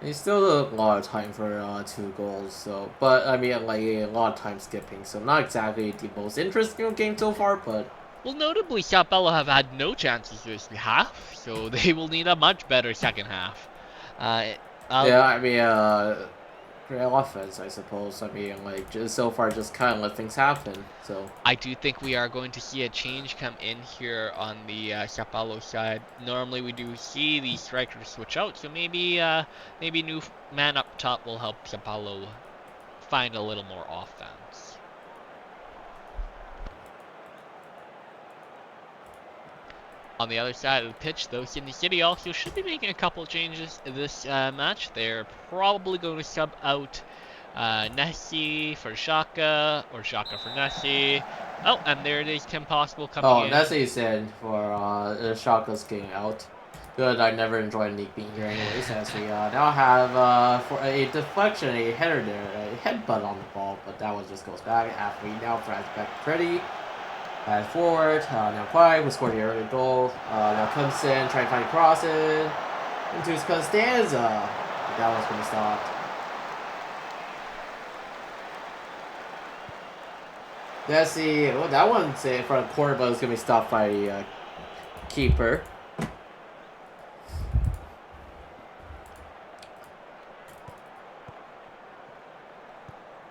Speaker 1: It's still a lot of time for 2 goals, so but I mean like a lot of time skipping, so not exactly the most interesting game so far, but
Speaker 2: well, notably Sao Paulo have had no chances this half, so they will need a much better second half.
Speaker 1: Yeah, I mean great offense, I suppose. I mean like just so far just kind of let things happen. So
Speaker 2: I do think we are going to see a change come in here on the Sao Paulo side. Normally we do see the strikers switch out, so maybe new man up top will help Sao Paulo find a little more offense. On the other side of the pitch, though, Sydney City also should be making a couple changes in this match. They're probably going to sub out Nessie for Shaka, or Shaka for Nessie. Oh, and there it is, Kim Possible coming in.
Speaker 1: Oh, Nessie's in for Shaka's getting out. Good, I never enjoyed Nick being here anyways, as we now have for a deflection, a header there, a headbutt on the ball, but that one just goes back. After we now flash back pretty. Pass forward, now Clyde will score the early goal. Now comes in, trying to find crosses into Costanza. That one's gonna stop. Let's see. Oh, that one's in front of corner, but it's gonna be stopped by the keeper.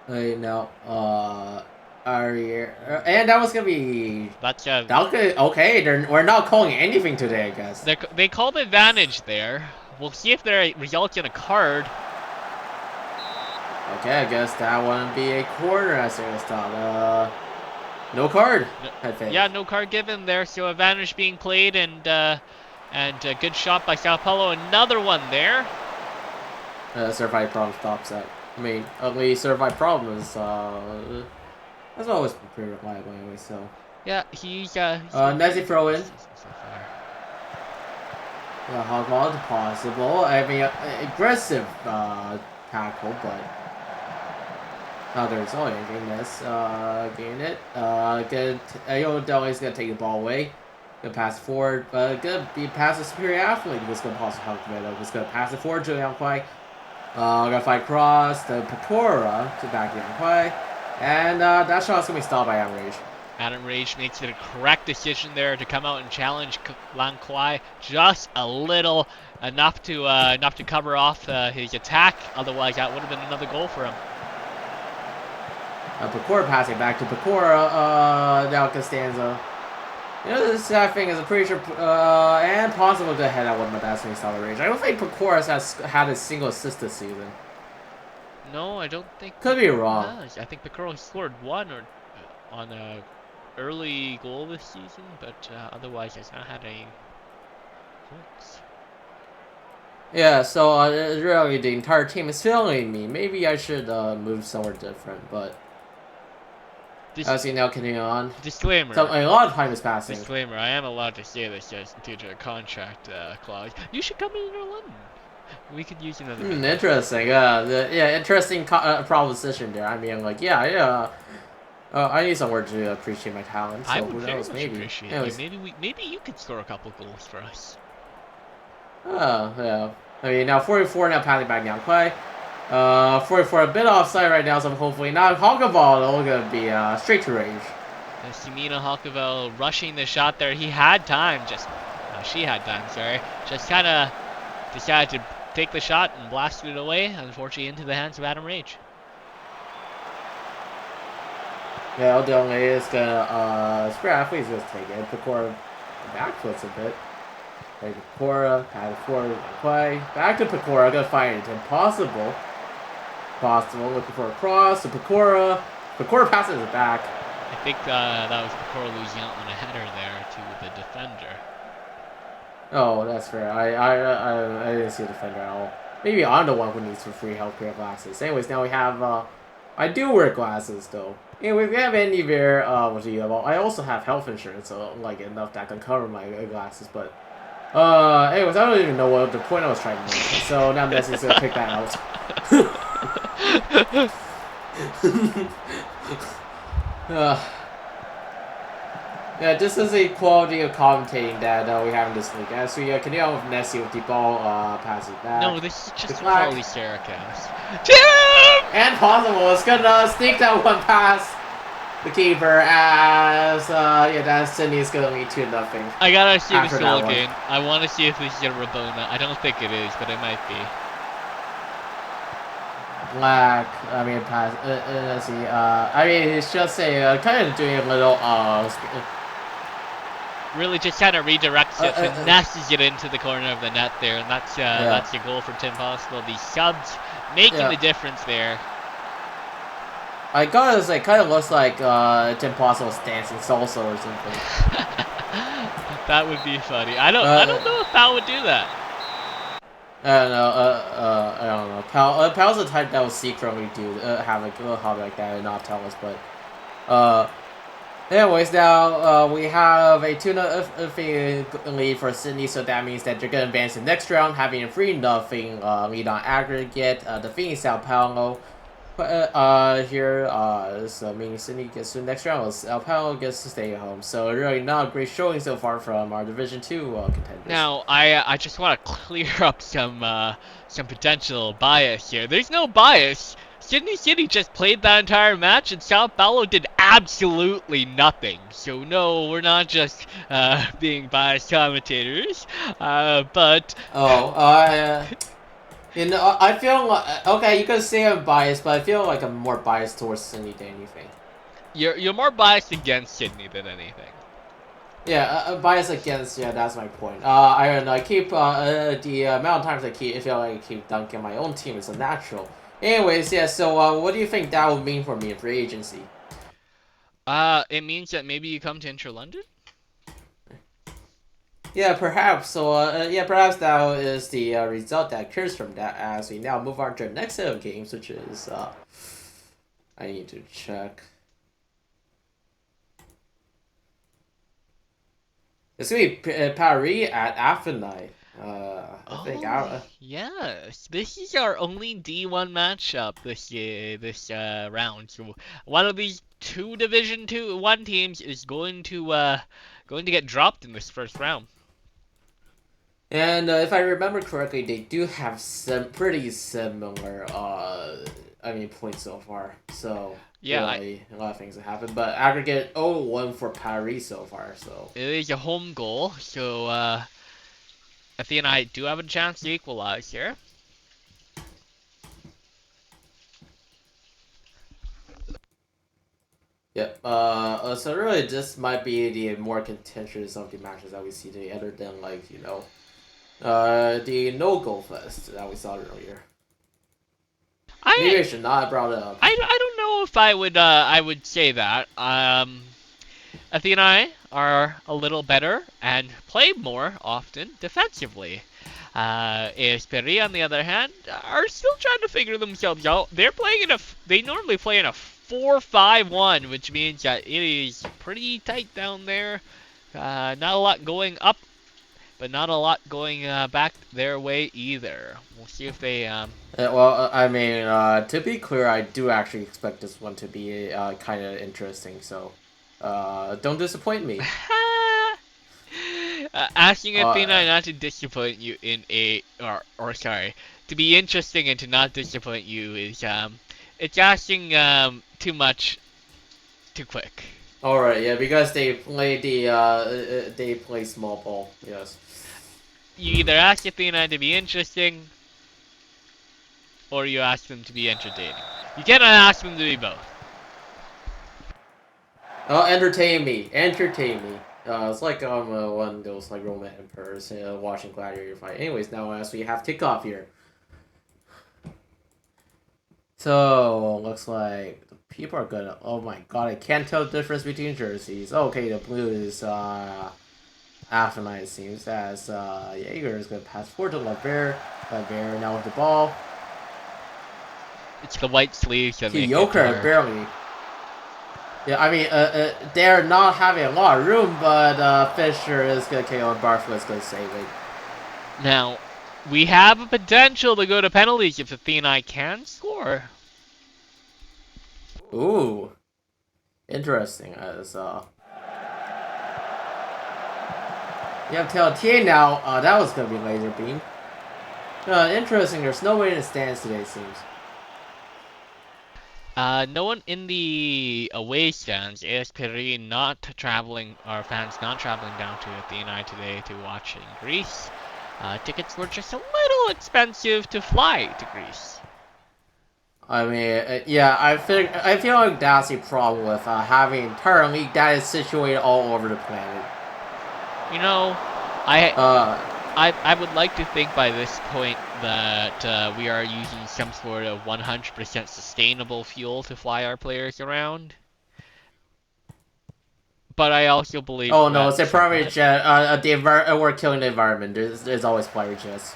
Speaker 1: No. And that was gonna be.
Speaker 2: That's
Speaker 1: okay. We're not calling anything today, I guess.
Speaker 2: they called advantage there. We'll see if there results in a card.
Speaker 1: Okay, I guess that wouldn't be a corner as I was thought. No card. I think.
Speaker 2: Yeah, no card given there. So advantage being played, and a good shot by Sao Paulo. Another one there.
Speaker 1: Certified problem stops that. I mean, ugly certified problem is that's always been pretty reliable anyway. So.
Speaker 2: Yeah, he's
Speaker 1: nice throw in. How long possible? I mean, aggressive tackle, but there's only getting this. Getting it. Good. Adowa is gonna take the ball away. Gonna pass it forward. Gonna be past a superior athlete. He's gonna pass it out. He's gonna pass it forward to Yang Kwai. Gonna fight cross to Pecora to back Yang Kwai, and that shot's gonna be stopped by Adam Rage.
Speaker 2: Adam Rage makes it a correct decision there to come out and challenge Lang Kwai just a little, enough to cover off his attack. Otherwise, that would have been another goal for him.
Speaker 1: Pecora passing back to Pecora. Now Costanza. This thing is a pretty sure and possible to head out one, but that's when he saw the Rage. I don't think Pecora has had a single assist this season.
Speaker 2: No, I don't think.
Speaker 1: Could be wrong.
Speaker 2: I think Pecora scored one or on a early goal this season, but otherwise has not had any points.
Speaker 1: Yeah, so really the entire team is failing me. Maybe I should move somewhere different, but as you now continue on.
Speaker 2: Disclaimer.
Speaker 1: So a lot of time is passing.
Speaker 2: Disclaimer, I am allowed to say this just due to a contract clause. You should come in London. We could use another.
Speaker 1: Interesting. Interesting proposition there. I mean, like, I need somewhere to appreciate my talent. So
Speaker 2: I would
Speaker 1: who
Speaker 2: very
Speaker 1: knows?
Speaker 2: much
Speaker 1: Maybe.
Speaker 2: appreciate it. Maybe you could score a couple goals for us.
Speaker 1: Oh, yeah. I mean, now 44 now passing back Yang Kwai. 44 a bit offside right now, so hopefully not. Hawkaval gonna be straight to Rage.
Speaker 2: Simina Hawkaval rushing the shot there. He had time, she had time, sorry. Just kind of decided to take the shot and blast it away, unfortunately into the hands of Adam Rage.
Speaker 1: Yeah, Adowa is gonna Scrap, he's gonna take it. Pecora backflips a bit. Like Pecora, pass forward, play. Back to Pecora, gonna find it. Impossible. Looking for a cross to Pecora. Pecora passes it back.
Speaker 2: I think that was Pecora losing out on a header there to the defender.
Speaker 1: Oh, that's fair. I didn't see the defender at all. Maybe I'm the one who needs some free healthcare glasses. Anyways, now we have I do wear glasses though. Anyway, we have Anywhere, I also have health insurance, so like enough that can cover my glasses, but anyways, I don't even know what the point I was trying to make. So now Messi's gonna pick that out. Yeah, this is a quality of commentating that we have in this league. So yeah, continue on with Nessie with the ball passes back.
Speaker 2: No, this is just a quality Saracast.
Speaker 1: And possible, it's gonna sneak that one past the keeper as that Sydney's gonna lead 2-0.
Speaker 2: I gotta see this goal again. I want to see if this is a Rabona. I don't think it is, but it might be.
Speaker 1: Black. I mean, pass. Let's see. I mean, it's just a kind of doing a little
Speaker 2: really just kind of redirects it, finesses it into the corner of the net there, and that's your goal for Tim Possible. The subs making the difference there.
Speaker 1: I gotta say, kind of looks like Tim Possible's dancing salsa or something.
Speaker 2: That would be funny. I don't know if Pal would do that.
Speaker 1: I don't know. Pal's the type that will secretly have a little hobby like that and not tell us, but anyways, now we have a 2-0 lead for Sydney, so that means that they're gonna advance the next round, having a 3-0 lead on aggregate, defeating Sao Paulo. Here, so meaning Sydney gets to the next round. El Palo gets to stay at home. So really not a great showing so far from our Division 2 contenders.
Speaker 2: Now, I just want to clear up some potential bias here. There's no bias. Sydney City just played that entire match, and Sao Paulo did absolutely nothing. So no, we're not just being biased commentators. But
Speaker 1: you know, I feel like okay, you could say I'm biased, but I feel like I'm more biased towards Sydney than anything.
Speaker 2: You're more biased against Sydney than anything.
Speaker 1: Yeah, bias against. Yeah, that's my point. I don't know. I keep the amount of times I feel like I keep dunking my own team is unnatural. Anyways, yeah. So, what do you think that would mean for me in free agency?
Speaker 2: It means that maybe you come to Inter London.
Speaker 1: Yeah, perhaps. So, yeah, perhaps that is the result that occurs from that. As we now move on to the next set of games, which is I need to check. It's gonna be Paris at Athênai. I think.
Speaker 2: Yes, this is our only D1 matchup this round. So one of these two Division 1 teams is going to get dropped in this first round.
Speaker 1: And if I remember correctly, they do have some pretty similar points so far. So
Speaker 2: yeah,
Speaker 1: really, a lot of things have happened. But aggregate 0-1 for Paris so far. So
Speaker 2: it is a home goal. So Athena and I do have a chance to equalize here.
Speaker 1: Yep. So really, this might be the more contentious of the matches that we see today, other than the no-goal fest that we saw earlier. Maybe I should not have brought it up.
Speaker 2: I don't know if I would say that. Athena and I are a little better and play more often defensively. Esperi, on the other hand, are still trying to figure themselves out. They normally play in a 4-5-1, which means that it is pretty tight down there. Not a lot going up, but not a lot going back their way either. We'll see if they.
Speaker 1: To be clear, I do actually expect this one to be kind of interesting. So, don't disappoint me.
Speaker 2: Asking Athena not to disappoint you to be interesting and to not disappoint you is it's asking too much too quick.
Speaker 1: Alright, yeah, because they play small ball, yes.
Speaker 2: You either ask Athena to be interesting or you ask them to be entertaining. You cannot ask them to be both.
Speaker 1: Entertain me. It's like one of those like Roman emperors watching gladiator fight. Anyways, now as we have kickoff here. So looks like the people are gonna. Oh my god, I can't tell the difference between jerseys. Okay, the blue is Athênai, it seems, as Jaeger is gonna pass forward to Laver. Laver now with the ball.
Speaker 2: It's the white sleeves that make
Speaker 1: Joker barely. Yeah, I mean, they're not having a lot of room, but Fisher is gonna KO and Barfoot's gonna save it.
Speaker 2: Now, we have a potential to go to penalties if Athena can score.
Speaker 1: Ooh, interesting. As you have Telltale now. That was gonna be laser beam. Interesting. There's no way in the stands today, it seems.
Speaker 2: No one in the away stands. Esperi not traveling, our fans not traveling down to Athena today to watch in Greece. Tickets were just a little expensive to fly to Greece.
Speaker 1: I mean, yeah, I feel like that's the problem with having an entire league that is situated all over the planet.
Speaker 2: You know, I would like to think by this point that we are using some sort of 100% sustainable fuel to fly our players around. But I also believe.
Speaker 1: Oh no, it's a private jet. We're killing the environment. There's always private jets.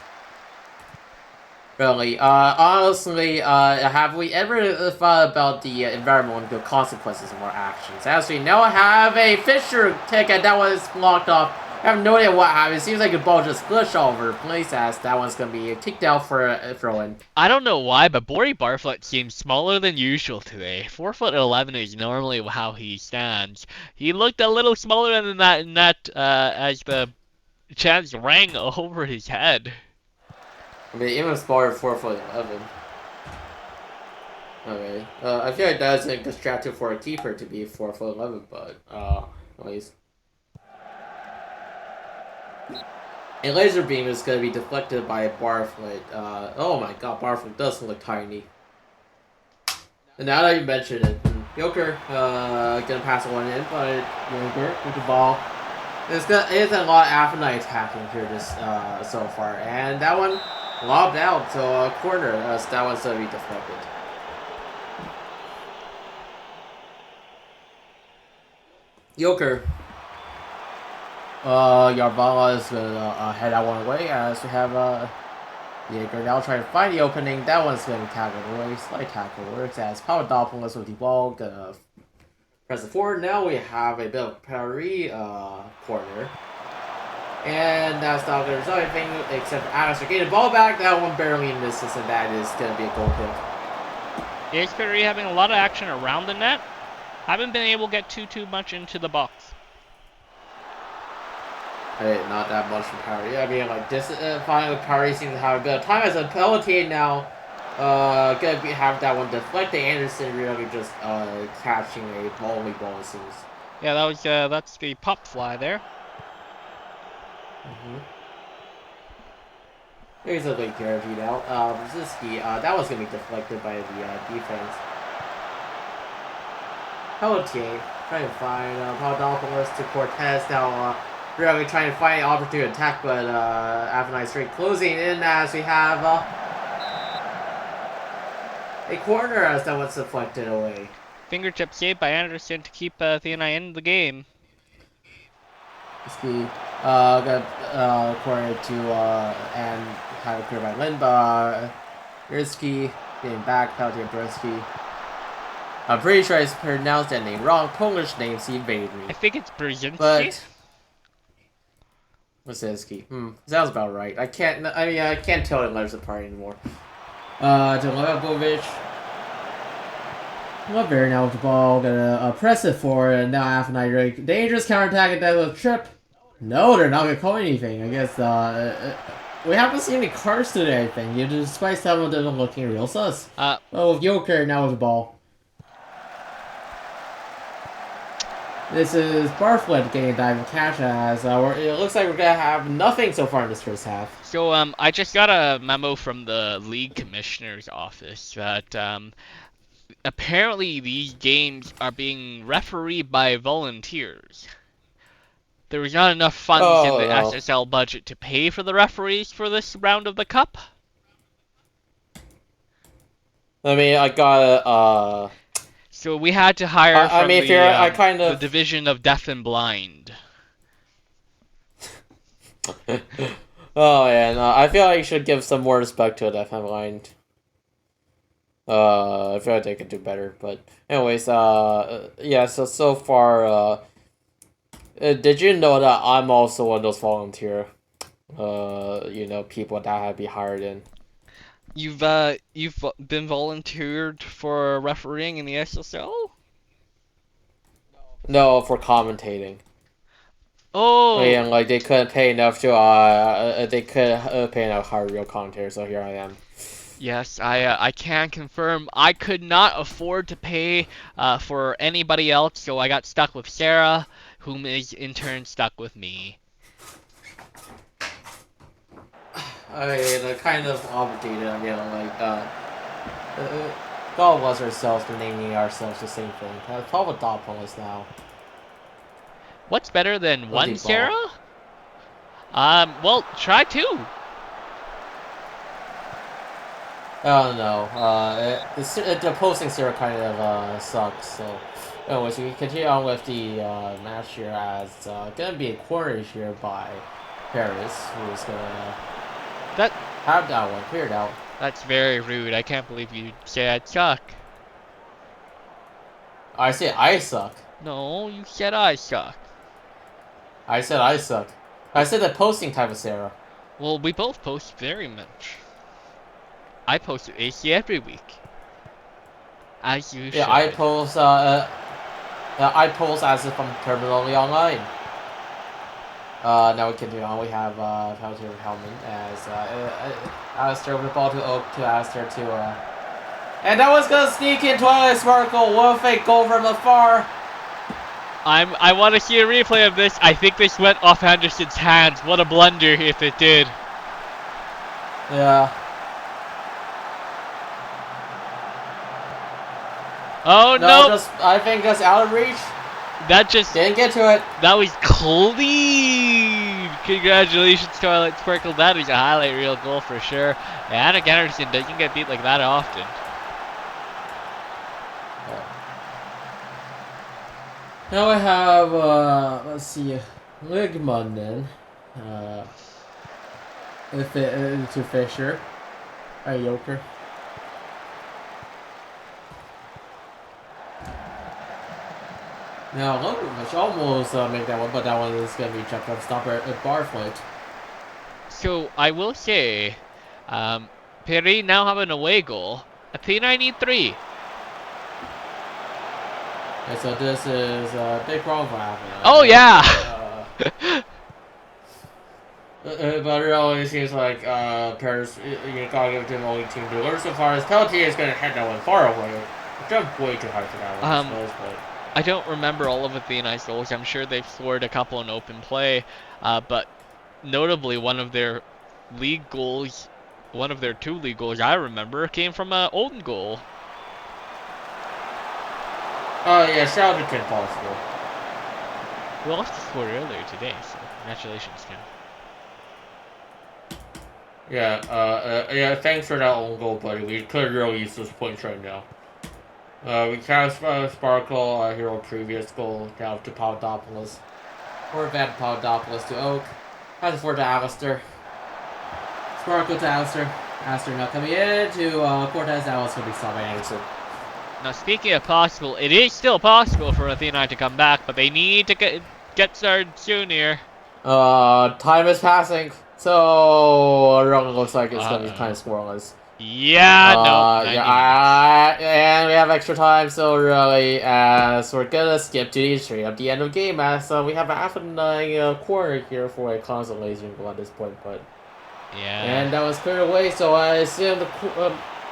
Speaker 1: Really, honestly, have we ever thought about the environmental consequences of our actions? As we now have a Fisher ticket that was blocked off. I have no idea what happened. It seems like the ball just glitched all over the place as that one's going to be kicked out for a throw-in.
Speaker 2: I don't know why, but Bori Barfoot seems smaller than usual today. 4'11" is normally how he stands. He looked a little smaller than that as the chance rang over his head.
Speaker 1: I mean, even smaller 4'11". Okay. I feel like that's distracting for a keeper to be 4'11", but at least. A laser beam is going to be deflected by Barfoot. Oh my god, Barfoot does look tiny. And now that you mention it, Joker gonna pass one in, but Joker with the ball. It's a lot of Athênai attacking here so far, and that one lobbed out to a corner. So that one's gonna be deflected. Joker. Yarvala is gonna head that one away as we have Jaeger now trying to find the opening. That one's gonna be tackled away. Slight tackle works as Papadopoulos with the ball gonna press it forward. Now we have a bit of parry corner. And that's not gonna result anything except for Alistair getting the ball back. That one barely misses, and that is gonna be a goal kick.
Speaker 2: HPRE having a lot of action around the net. Haven't been able to get too much into the box.
Speaker 1: Hey, not that much from Parry. I mean, like, this finally Parry seems to have a bit of time as a penalty now. Have that one deflected. Anderson really just catching a only ball, it seems.
Speaker 2: Yeah, that's the pop fly there.
Speaker 1: Here's a late guarantee now. Brzezinski, that was gonna be deflected by the defense. Pelletier trying to find Papadopoulos to Cortez now. Really trying to find an opportunity to attack, but Athênai straight closing in as we have a corner as that one's deflected away.
Speaker 2: Fingertip save by Anderson to keep Athênai in the game.
Speaker 1: Ski got corner to and have it cleared by Lindba. Brzezinski getting back, Pelletier Brzezinski. I'm pretty sure I pronounced that name wrong. Polish names evade me.
Speaker 2: I think it's Brzezinski.
Speaker 1: But Brzezinski. Sounds about right. I can't tell the letters apart anymore. To Levovic. Lever now with the ball. Gonna press it forward. And now Athênai dangerous counterattack at that little trip. No, they're not gonna call anything. I guess we haven't seen any cards today, I think. Despite some of them looking real sus. With Joker now with the ball. This is Barfoot getting a diving catch as it looks like we're gonna have nothing so far in this first half.
Speaker 2: So I just got a memo from the league commissioner's office that apparently these games are being refereed by volunteers. There was not enough funds in the SSL budget to pay for the referees for this round of the cup.
Speaker 1: I mean, I got
Speaker 2: So we had to hire from
Speaker 1: the
Speaker 2: division of deaf and blind.
Speaker 1: Oh yeah, no, I feel like you should give some more respect to a deaf and blind. I feel like they could do better, but anyways, yeah. So far, did you know that I'm also one of those volunteer, people that have been hired in.
Speaker 2: You've been volunteered for refereeing in the SSL?
Speaker 1: No, for commentating.
Speaker 2: Oh.
Speaker 1: And like they couldn't pay enough to they couldn't pay enough to hire real commentators, so here I am.
Speaker 2: Yes, I can confirm I could not afford to pay for anybody else, so I got stuck with Sarah, whom is in turn stuck with me.
Speaker 1: I mean, kind of obligated. I mean, like, all of us ourselves for naming ourselves the same thing. Probably Papadopoulos now.
Speaker 2: What's better than one Sarah? Well, try two.
Speaker 1: Oh no. The posting Sarah kind of sucks. So, anyways, we continue on with the match here as gonna be a corner here by Paris, who's gonna. Have that one cleared out.
Speaker 2: That's very rude. I can't believe you said I suck.
Speaker 1: I said I suck.
Speaker 2: No, you said I suck.
Speaker 1: I said I suck. I said the posting type of Sarah.
Speaker 2: Well, we both post very much. I post AC every week. As you should.
Speaker 1: Yeah, I post as if I'm terminally online. Now we continue on. We have Peltier Hellman as Alistair with the ball to Oak to Alistair to and that was gonna sneak in Twilight Sparkle. What a fake goal from afar.
Speaker 2: I want to see a replay of this. I think this went off Anderson's hands. What a blunder if it did.
Speaker 1: Yeah.
Speaker 2: Oh no!
Speaker 1: I think that's out of reach.
Speaker 2: That just
Speaker 1: didn't get to it.
Speaker 2: That was clean. Congratulations, Twilight Sparkle. That is a highlight reel goal for sure. And Anderson doesn't get beat like that often.
Speaker 1: Now I have let's see, Ligman then. To Fisher. Joker. Now Logan almost make that one, but that one is gonna be checked up. Stop at bar foot.
Speaker 2: So I will say, Perry now have an away goal. Athênai need 3.
Speaker 1: And so this is a big problem for Athênai.
Speaker 2: Oh yeah.
Speaker 1: But it really seems like Paris, you gotta give it to the only team to learn so far as Peltier is gonna head that one far away. Jump way too high for that one.
Speaker 2: I don't remember all of Athênai's goals. I'm sure they've scored a couple in open play, but notably one of their league goals, one of their 2 league goals I remember came from an own goal.
Speaker 1: Oh yeah, shout out to Ken Possible.
Speaker 2: We also scored earlier today, so congratulations, Ken.
Speaker 1: Yeah, thanks for that own goal, buddy. We could really use those points right now. We cast Sparkle, hero previous goal, down to Papadopoulos. Or Van Papadopoulos to Oak. Pass forward to Alistair. Sparkle to Alistair. Alistair now coming in to Cortez. That was going to be stopped by Anderson.
Speaker 2: Now, speaking of possible, it is still possible for Athênai to come back, but they need to get started soon here.
Speaker 1: Time is passing, so it looks like it's going to be kind of scoreless.
Speaker 2: Yeah, no.
Speaker 1: And we have extra time, so really, so we're gonna skip to the straight up the end of the game, as we have a half an corner here for a constant laser goal at this point, but
Speaker 2: yeah.
Speaker 1: And that was cleared away, so I assume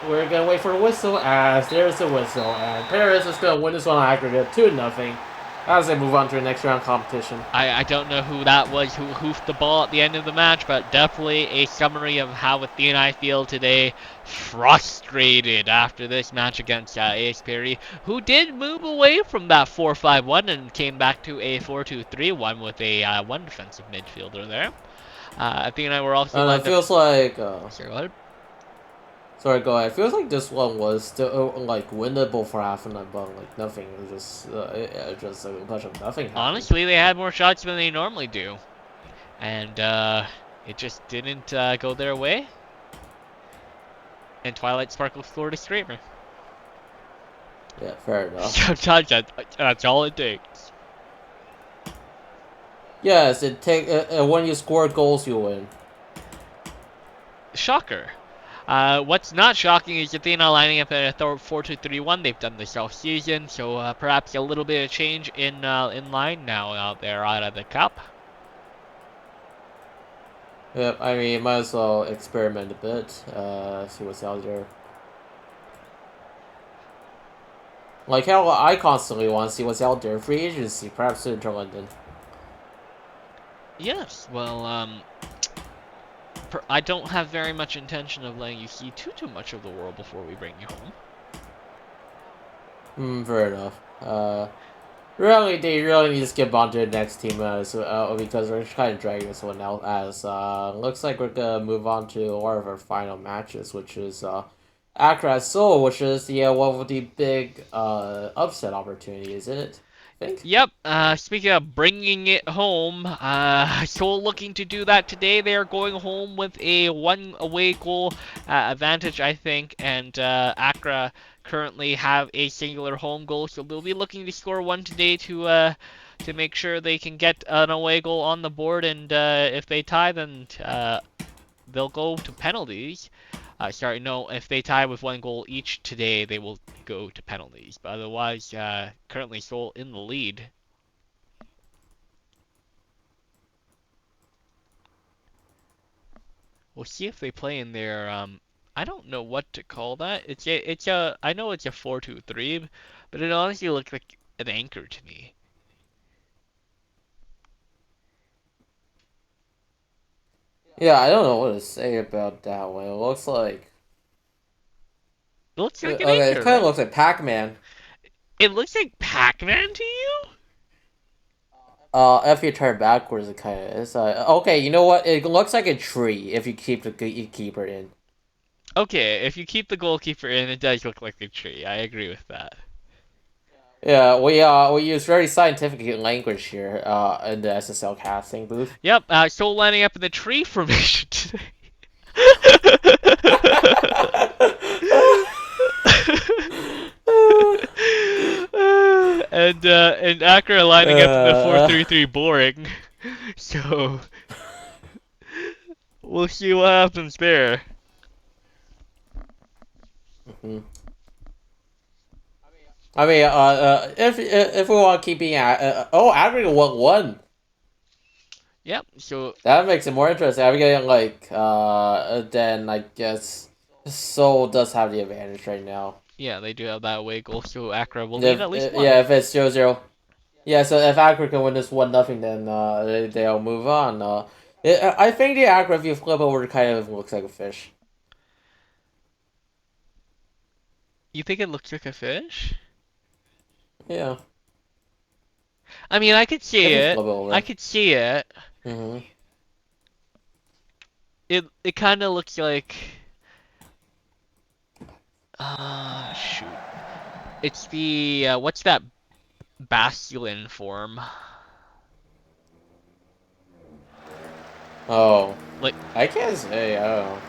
Speaker 1: we're gonna wait for a whistle, as there's a whistle, and Paris is gonna win this one on aggregate 2-0. As they move on to the next round competition.
Speaker 2: I don't know who that was who hoofed the ball at the end of the match, but definitely a summary of how Athênai feel today. Frustrated after this match against AS Perry, who did move away from that 4-5-1 and came back to a 4-2-3-1 with a 1 defensive midfielder there. Athênai were also...
Speaker 1: it feels like...
Speaker 2: Sorry, go ahead.
Speaker 1: Sorry, go ahead. It feels like this one was still like winnable for Athênai, but like nothing. It was just a bunch of nothing happened.
Speaker 2: Honestly, they had more shots than they normally do, and it just didn't go their way. And Twilight Sparkle scored a screamer.
Speaker 1: Yeah, fair enough.
Speaker 2: Sometimes that's all it takes.
Speaker 1: Yes, when you score goals, you win.
Speaker 2: Shocker. What's not shocking is Athênai lining up at a 4-2-3-1. They've done this all season, so perhaps a little bit of change in line now out there out of the cup.
Speaker 1: Yep, I mean, might as well experiment a bit, see what's out there. Like how I constantly want to see what's out there. Free agency, perhaps in London.
Speaker 2: Yes, well, I don't have very much intention of letting you see too much of the world before we bring you home.
Speaker 1: Fair enough. Really, they really need to skip on to the next team because we're kind of dragging this one out. As looks like we're gonna move on to one of our final matches, which is Accra Seoul, which is the one of the big upset opportunities, isn't it?
Speaker 2: Yep, speaking of bringing it home, Seoul looking to do that today. They are going home with a 1 away goal advantage, I think, and Accra currently have a singular home goal, so they'll be looking to score one today to make sure they can get an away goal on the board, and if they tie, then they'll go to penalties. Sorry, no, if they tie with one goal each today, they will go to penalties. But otherwise, currently Seoul in the lead. We'll see if they play in their I don't know what to call that. I know it's a 4-2-3, but it honestly looks like an anchor to me.
Speaker 1: Yeah, I don't know what to say about that one. It looks like
Speaker 2: It looks like an
Speaker 1: okay, it
Speaker 2: anchor,
Speaker 1: kind of
Speaker 2: right?
Speaker 1: looks like Pac-Man.
Speaker 2: It looks like Pac-Man to you?
Speaker 1: If you turn backwards, it kind of is. Okay, you know what? It looks like a tree if you keep the keeper in.
Speaker 2: Okay, if you keep the goalkeeper in, it does look like a tree. I agree with that.
Speaker 1: Yeah, we use very scientific language here in the SSL casting booth.
Speaker 2: Yep, Soul lining up in the tree formation today. And Accra lining up in the 4-3-3 boring. So we'll see what happens there.
Speaker 1: Mm-hmm. I mean, if we want to keep being aggregate 1-1.
Speaker 2: Yep. So
Speaker 1: That makes it more interesting. I'm getting then I guess Seoul does have the advantage right now.
Speaker 2: yeah, they do have that away goal. So Accra will lead at least one.
Speaker 1: Yeah, if it's 0-0. Yeah, so if Accra can win this 1-0, then they'll move on. I think the Accra, if you flip over, kind of looks like a fish.
Speaker 2: You think it looks like a fish?
Speaker 1: Yeah.
Speaker 2: I mean, I could see
Speaker 1: If you
Speaker 2: it.
Speaker 1: flip it over.
Speaker 2: I could see it.
Speaker 1: Mm-hmm.
Speaker 2: It kind of looks like. Shoot. It's the what's that basculin form?
Speaker 1: Oh.
Speaker 2: Like
Speaker 1: I can't say. I don't know.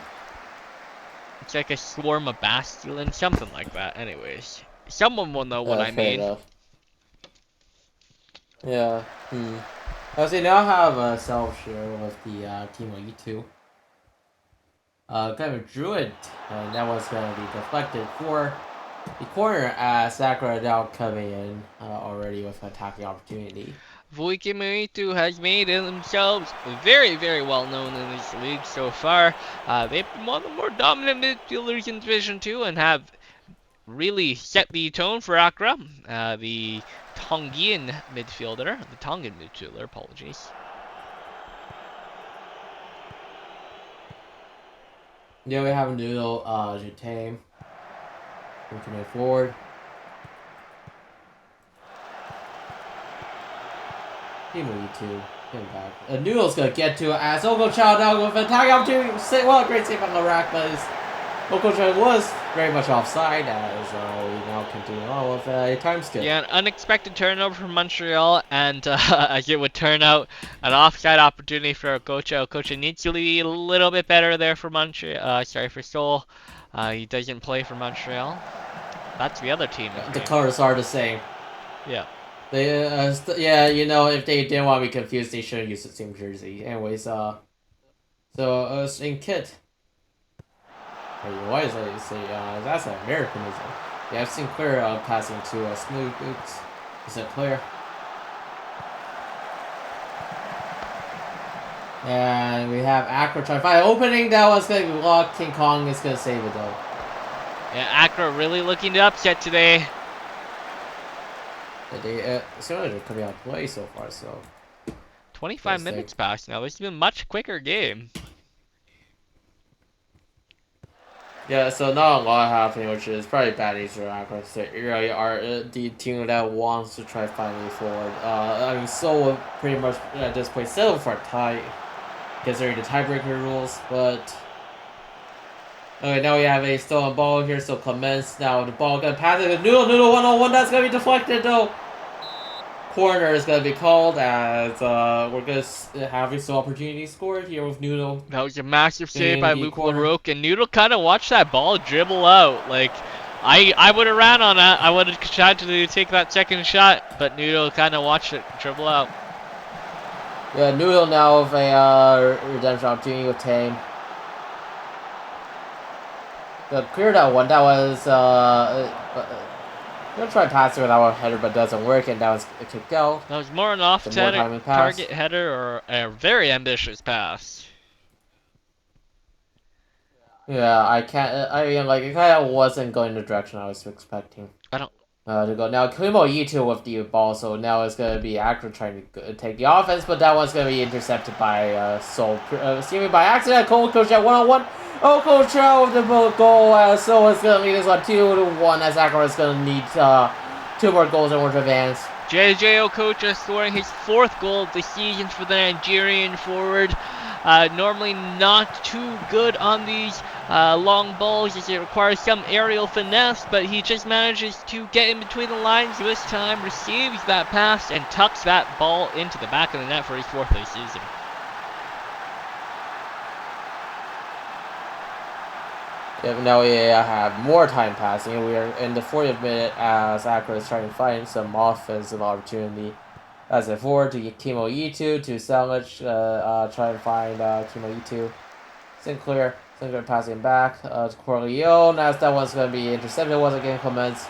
Speaker 2: it's like a swarm of basculin, something like that. Anyways, someone will know what I
Speaker 1: Fair
Speaker 2: mean.
Speaker 1: enough. Yeah. So now have a self-share with the Team of E2. Kind of drew it, and that was going to be deflected for the corner as Sakura now coming in already with an attacking opportunity.
Speaker 2: Vuikimitu has made themselves very, very well known in this league so far. They've been one of the more dominant midfielders in Division 2 and have really set the tone for Accra. The Tongan midfielder, apologies.
Speaker 1: Yeah, we have a Noodle, Jutame. Coming forward. Team of E2. Getting back. Noodle's gonna get to it as Oko Chow now with an attacking opportunity. Well, great save on the rack, but Oko Chow was very much offside as we now continue on with a time skip.
Speaker 2: Yeah, an unexpected turnover from Montreal, and as it would turn out, an offside opportunity for Okocha. Okocha needs to be a little bit better there for for Seoul. He doesn't play for Montreal. That's the other team.
Speaker 1: The colors are the same.
Speaker 2: Yeah.
Speaker 1: They, yeah, you know, if they didn't want to be confused, they should have used the same jersey. Anyways, so, in kit. Why is I say, that's an Americanism. Yeah, I've seen Claire passing to Smooth Boots. Is that Claire? And we have Accra trying to find an opening. That was going to be locked. King Kong is going to save it, though.
Speaker 2: Yeah, Accra really looking to upset today.
Speaker 1: They, they're coming out of play so far, so...
Speaker 2: 25 minutes passed now. This has been a much quicker game.
Speaker 1: Yeah, so not a lot happening, which is probably bad news for Accra. So really are the team that wants to try finally forward. I mean, Seoul pretty much at this point settled for a tie, considering the tiebreaker rules. But okay, now we have a stolen ball here. So Clements now the ball gonna pass it. Noodle 1-on-1. That's gonna be deflected though. Corner is gonna be called as we're gonna have some opportunity scored here with Noodle.
Speaker 2: That was a massive save by Luke LaRoque, and Noodle kind of watched that ball dribble out. Like, I would have ran on that. I would have tried to take that second shot, but Noodle kind of watched it dribble out.
Speaker 1: Yeah, Noodle now with a redemption opportunity with Tame. Clear that one. That was gonna try passing without a header, but doesn't work, and that was a kick out.
Speaker 2: That was more an off-target header or a very ambitious pass.
Speaker 1: Yeah, I can't. I mean, like, it kind of wasn't going the direction I was expecting.
Speaker 2: I don't.
Speaker 1: To go now. Kumo E2 with the ball, so now it's gonna be Accra trying to take the offense, but that one's gonna be intercepted by Seoul, seemingly by accident. Coach at 1-on-1. Oh, Coach with the goal. So it's gonna lead us on 2-1 as Accra is gonna need 2 more goals in order to advance.
Speaker 2: JJ Okocha scoring his 4th goal of the season for the Nigerian forward. Normally not too good on these long balls as it requires some aerial finesse, but he just manages to get in between the lines this time, receives that pass, and tucks that ball into the back of the net for his 4th of the season.
Speaker 1: Yeah, now we have more time passing. We are in the 40th minute as Accra is trying to find some offensive opportunity. As a forward to Kimo E2 to Salmage, try to find Kimo E2. Sinclair passing back to Corleone, as that one's going to be intercepted once again. Commence.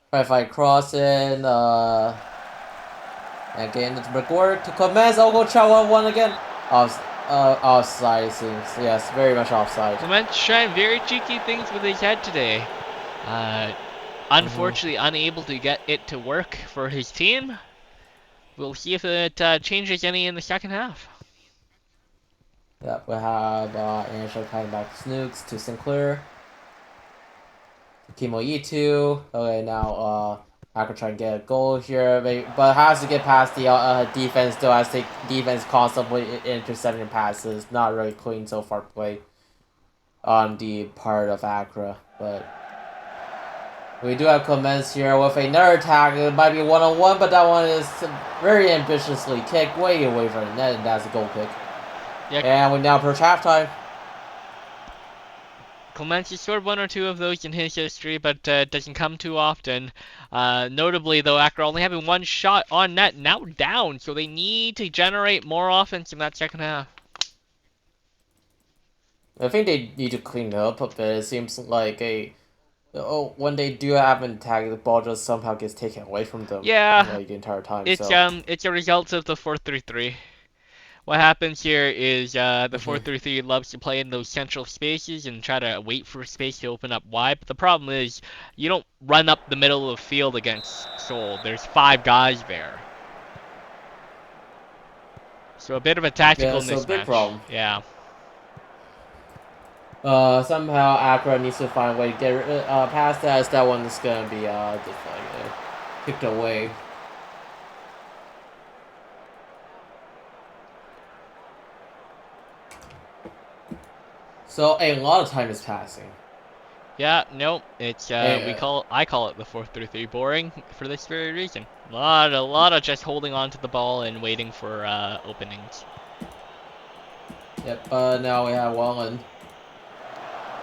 Speaker 1: Try to find crossing, and getting into brickwork to commence. Okocha 1-1 again. Offside, it seems. Yes, very much offside.
Speaker 2: Clement's trying very cheeky things with his head today. Unfortunately, unable to get it to work for his team. We'll see if it changes any in the second half.
Speaker 1: Yep, we have Angel coming back to Snooks to Sinclair. Kimo E2. Okay, now I could try and get a goal here, but has to get past the defense, though, as the defense constantly intercepting passes. Not really clean so far play on the part of Accra, but we do have Clemens here with another attack. It might be 1-on-1, but that one is very ambitiously kicked way away from the net, and that's a goal kick. Yeah. And we now approach halftime.
Speaker 2: Clemens has scored 1 or 2 of those in his history, but doesn't come too often. Notably, though, Accra only having 1 shot on net, now down, so they need to generate more offense in that second half.
Speaker 1: I think they need to clean it up a bit. It seems like when they do have an attack, the ball just somehow gets taken away from them.
Speaker 2: Yeah,
Speaker 1: like the entire time.
Speaker 2: It's a result of the 4-3-3. What happens here is the 4-3-3 loves to play in those central spaces and try to wait for space to open up wide. But the problem is you don't run up the middle of the field against Seoul. There's 5 guys there. So a bit of a tactical mismatch.
Speaker 1: So big problem.
Speaker 2: Yeah.
Speaker 1: Somehow Accra needs to find a way to get past that, as that one is going to be kicked away. So a lot of time is passing.
Speaker 2: Yeah, nope. It's I call it the 4-3-3 boring for this very reason. A lot of just holding on to the ball and waiting for openings.
Speaker 1: Yep. Now we have Wallen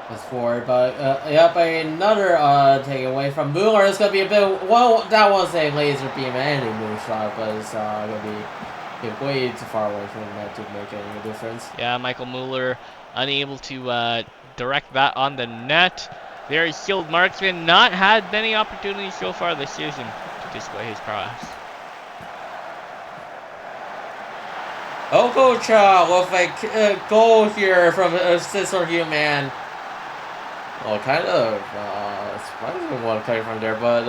Speaker 1: as forward, but yep, another take away from Mueller. It's gonna be a bit. Well, that was a laser beam and a moonshot, but it's gonna be way too far away from that to make any difference.
Speaker 2: Yeah, Michael Mueller unable to direct that on the net. Very skilled marksman, not had many opportunities so far this season to display his prowess.
Speaker 1: Okocha with a goal here from Sister Human. Well, kind of surprising one player from there, but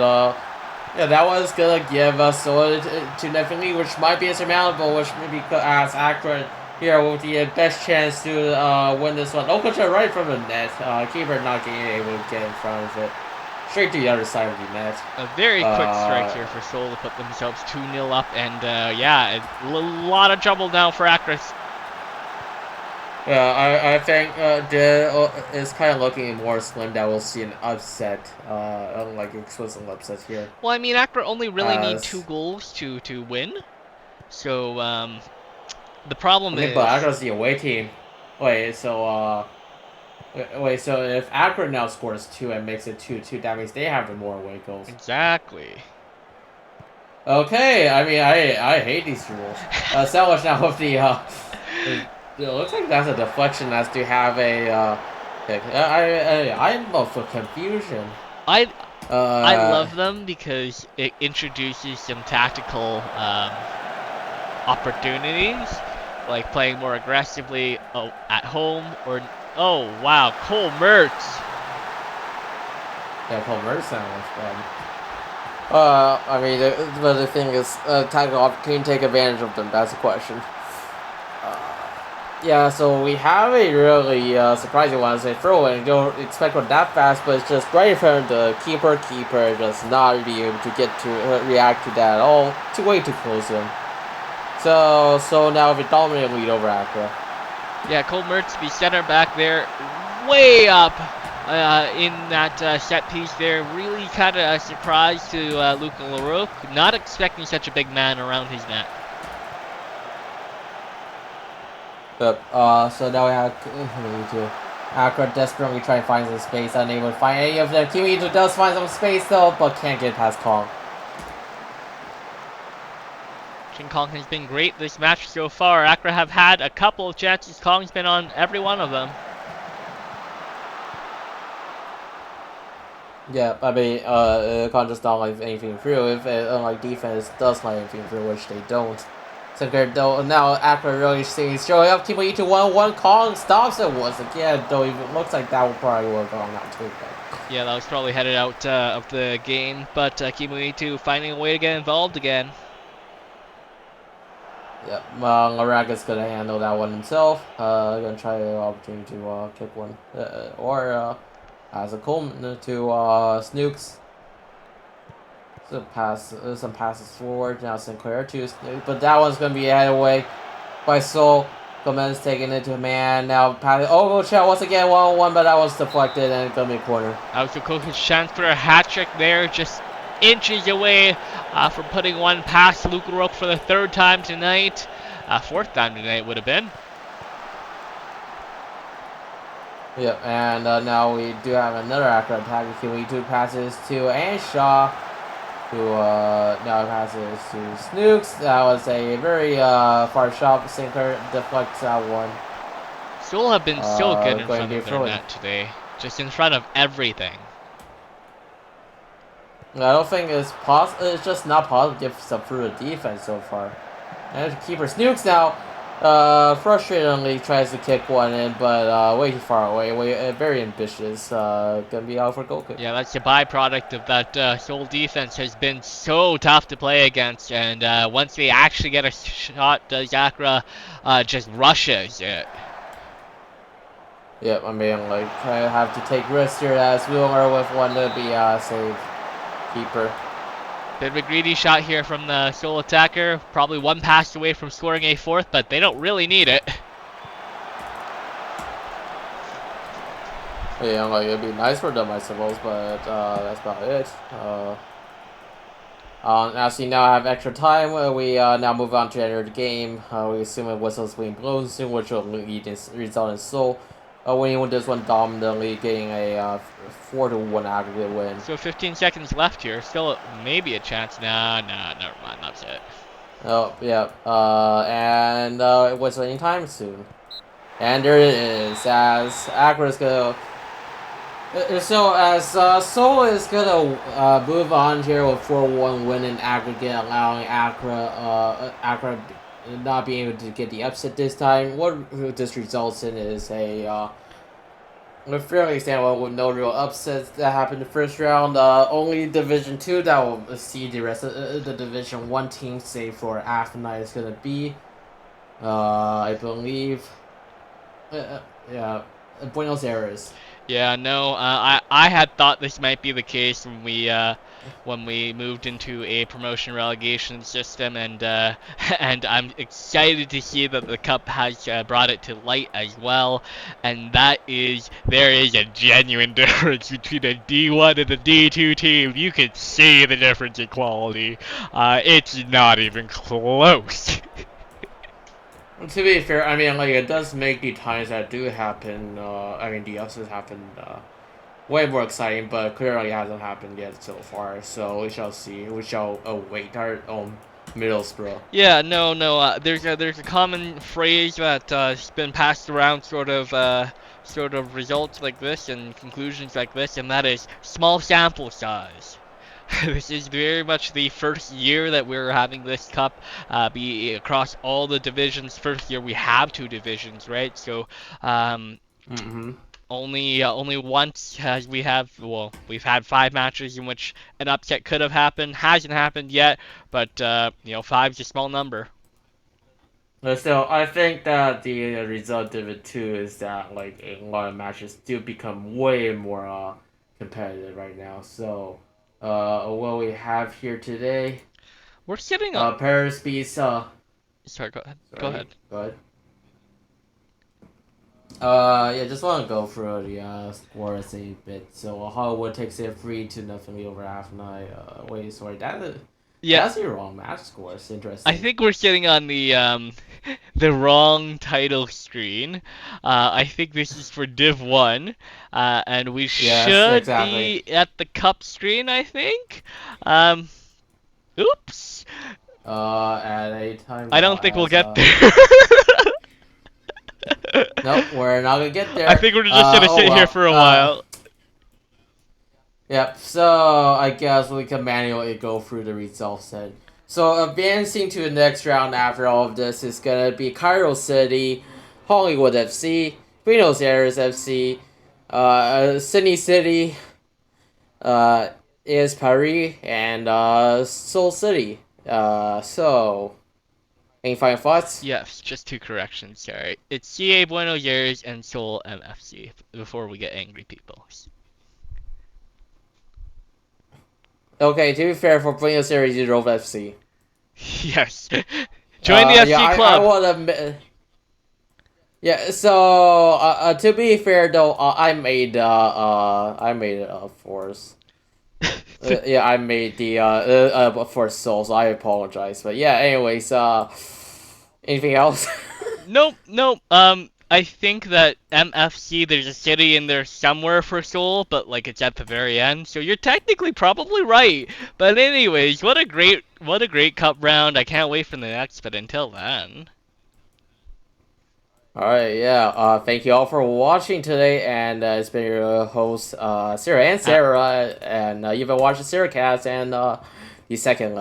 Speaker 1: yeah, that was gonna give us to definitely, which might be insurmountable, which maybe could ask Accra here with the best chance to win this one. Okocha right from the net. Keeper not getting able to get in front of it. Straight to the other side of the net.
Speaker 2: A very quick strike here for Seoul to put themselves 2-0 up, and yeah, a lot of trouble now for Accra.
Speaker 1: Yeah, I think it's kind of looking more slim that we'll see an upset, like explicit upset here.
Speaker 2: Well, I mean, Accra only really need 2 goals to win, so the problem is.
Speaker 1: But Accra's the away team. Wait, so Wait, so if Accra now scores 2 and makes it 2-2, that means they have the more away goals.
Speaker 2: Exactly.
Speaker 1: Okay, I mean, I hate these rules. Sandwich now with the, it looks like that's a deflection as to have a, pick. I'm up for confusion.
Speaker 2: I love them because it introduces some tactical opportunities, like playing more aggressively at home or. Oh wow, Cole Mertz.
Speaker 1: Yeah, Cole Mertz sandwich, I mean, but the thing is, tactical opportunity, take advantage of them. That's the question. Yeah, so we have a really surprising one as a throw in. You don't expect it that fast, but it's just right in front of the keeper. Keeper just not be able to get to react to that at all. Way too close to him. So now we dominant lead over Accra.
Speaker 2: Yeah, Cole Mertz, the center back there, way up in that set piece there. Really kind of a surprise to Luka LaRoque. Not expecting such a big man around his net.
Speaker 1: Yep. So now we have Accra desperately trying to find some space, unable to find any of them. Kiwi does find some space though, but can't get past Kong.
Speaker 2: King Kong has been great this match so far. Accra have had a couple of chances. Kong's been on every one of them.
Speaker 1: Yeah, I mean, Kong just don't like anything through. If unlike defense does like anything through, which they don't. So though now Accra really seems showing up. Team E to 1-1. Kong stops it once again, though it looks like that will probably work on out too.
Speaker 2: Yeah, that was probably headed out of the game, but Kimu finding a way to get involved again.
Speaker 1: Yep, Laraga's gonna handle that one himself. Gonna try the opportunity to kick one, or as a Coleman to Snooks. So some passes forward now. Sinclair to Snooks, but that one's gonna be headed away by Seoul. Gomez taking it to man now. Pass. Oh, shot once again 1-1, but that was deflected and it's gonna be a corner.
Speaker 2: Alcoco's chance for a hat trick there, just inches away from putting one past Luke Rook for the third time tonight. Fourth time tonight would have been.
Speaker 1: Yep, and now we do have another Accra attack. We do passes to Anshaw, who now passes to Snooks. That was a very far shot. Sinclair deflects that one.
Speaker 2: Seoul have been so good in front of their net today, just in front of everything.
Speaker 1: I don't think it's possible. It's just not possible to get some through the defense so far. And keeper Snooks now, frustratingly tries to kick one in, but way too far away. Very ambitious. Gonna be out for goal kick.
Speaker 2: Yeah, that's the byproduct of that Seoul defense has been so tough to play against, and once they actually get a shot, Accra just rushes it.
Speaker 1: Yep, I mean, like, I have to take risks here as Wheeler with one to be save keeper.
Speaker 2: Bit of a greedy shot here from the Seoul attacker. Probably one pass away from scoring a fourth, but they don't really need it.
Speaker 1: Yeah, like, it'd be nice for them, I suppose, but that's about it. As you now have extra time, we now move on to enter the game. We assume a whistle's being blown soon, which will result in Seoul winning with this one dominantly, getting a 4-1 aggregate win.
Speaker 2: So 15 seconds left here. Still maybe a chance. Nah, never mind. That's it.
Speaker 1: Oh, yeah. And it was anytime soon. And there it is, as Accra's gonna... So, as Seoul is gonna move on here with 4-1 win in aggregate, allowing Accra not being able to get the upset this time. What this results in is a fairly standard with no real upsets that happened in the first round. Only Division 2 that will see the rest of the Division 1 team, save for Athênai, is gonna be, I believe, yeah, Buenos Aires.
Speaker 2: Yeah, no, I had thought this might be the case when we moved into a promotion relegation system, and and I'm excited to see that the cup has brought it to light as well, and that is there is a genuine difference between a D1 and a D2 team. You can see the difference in quality. It's not even close.
Speaker 1: To be fair, I mean, like, it does make the times that do happen, I mean, the upsets happen, way more exciting, but clearly hasn't happened yet so far, so we shall see. We shall await our own Middlesbrough.
Speaker 2: Yeah, no. There's a common phrase that has been passed around, sort of results like this and conclusions like this, and that is small sample size. This is very much the first year that we're having this cup be across all the divisions. First year we have two divisions, right? So
Speaker 1: Mm-hmm.
Speaker 2: only once has we've had 5 matches in which an upset could have happened. Hasn't happened yet, but five's a small number.
Speaker 1: But still, I think that the result of it too is that like a lot of matches do become way more competitive right now. So, what we have here today,
Speaker 2: We're sitting on.
Speaker 1: Paris beats
Speaker 2: Sorry, go ahead. Go
Speaker 1: Sorry,
Speaker 2: ahead.
Speaker 1: go ahead. Yeah, just want to go through the scores a bit. So Hollywood takes it 3-0 over Athênai. Wait, sorry,
Speaker 2: Yeah,
Speaker 1: that's the wrong match score. It's
Speaker 2: I
Speaker 1: interesting.
Speaker 2: think we're sitting on the the wrong title screen. I think this is for Div 1, and we
Speaker 1: Yes,
Speaker 2: should
Speaker 1: exactly.
Speaker 2: be at the cup screen, I think. Um, oops.
Speaker 1: At a time
Speaker 2: I
Speaker 1: now
Speaker 2: don't think we'll
Speaker 1: as
Speaker 2: get there.
Speaker 1: nope, we're not gonna get
Speaker 2: I
Speaker 1: there.
Speaker 2: think we're just gonna
Speaker 1: Oh
Speaker 2: sit here
Speaker 1: well.
Speaker 2: for a while.
Speaker 1: Yep. So I guess we can manually go through the results then. So advancing to the next round after all of this is gonna be Cairo City, Hollywood FC, Buenos Aires FC, Sydney City, uh, is Paris, and Seoul City. So any final thoughts?
Speaker 2: Yes, just two corrections, sorry. It's CA Buenos Aires and Seoul MFC before we get angry people.
Speaker 1: Okay, to be fair, for Buenos Aires, you drove FC.
Speaker 2: Yes. Join the
Speaker 1: Yeah,
Speaker 2: FC
Speaker 1: I
Speaker 2: club.
Speaker 1: will admit. Yeah, so to be fair though, I made it force. Yeah, I made the for Soul, so I apologize. But yeah, anyways, anything else?
Speaker 2: Nope. I think that MFC, there's a city in there somewhere for Seoul, but like it's at the very end. So you're technically probably right. But anyways, what a great cup round. I can't wait for the next. But until then,
Speaker 1: All right, yeah. Thank you all for watching today, and it's been your host, Sarah and
Speaker 2: ha-
Speaker 1: Sarah, and you've been watching Sarah Cast and the second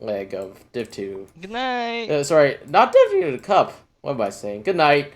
Speaker 1: leg of Div 2.
Speaker 2: good night.
Speaker 1: Sorry, not Div 2, the Cup. What am I saying? Good night.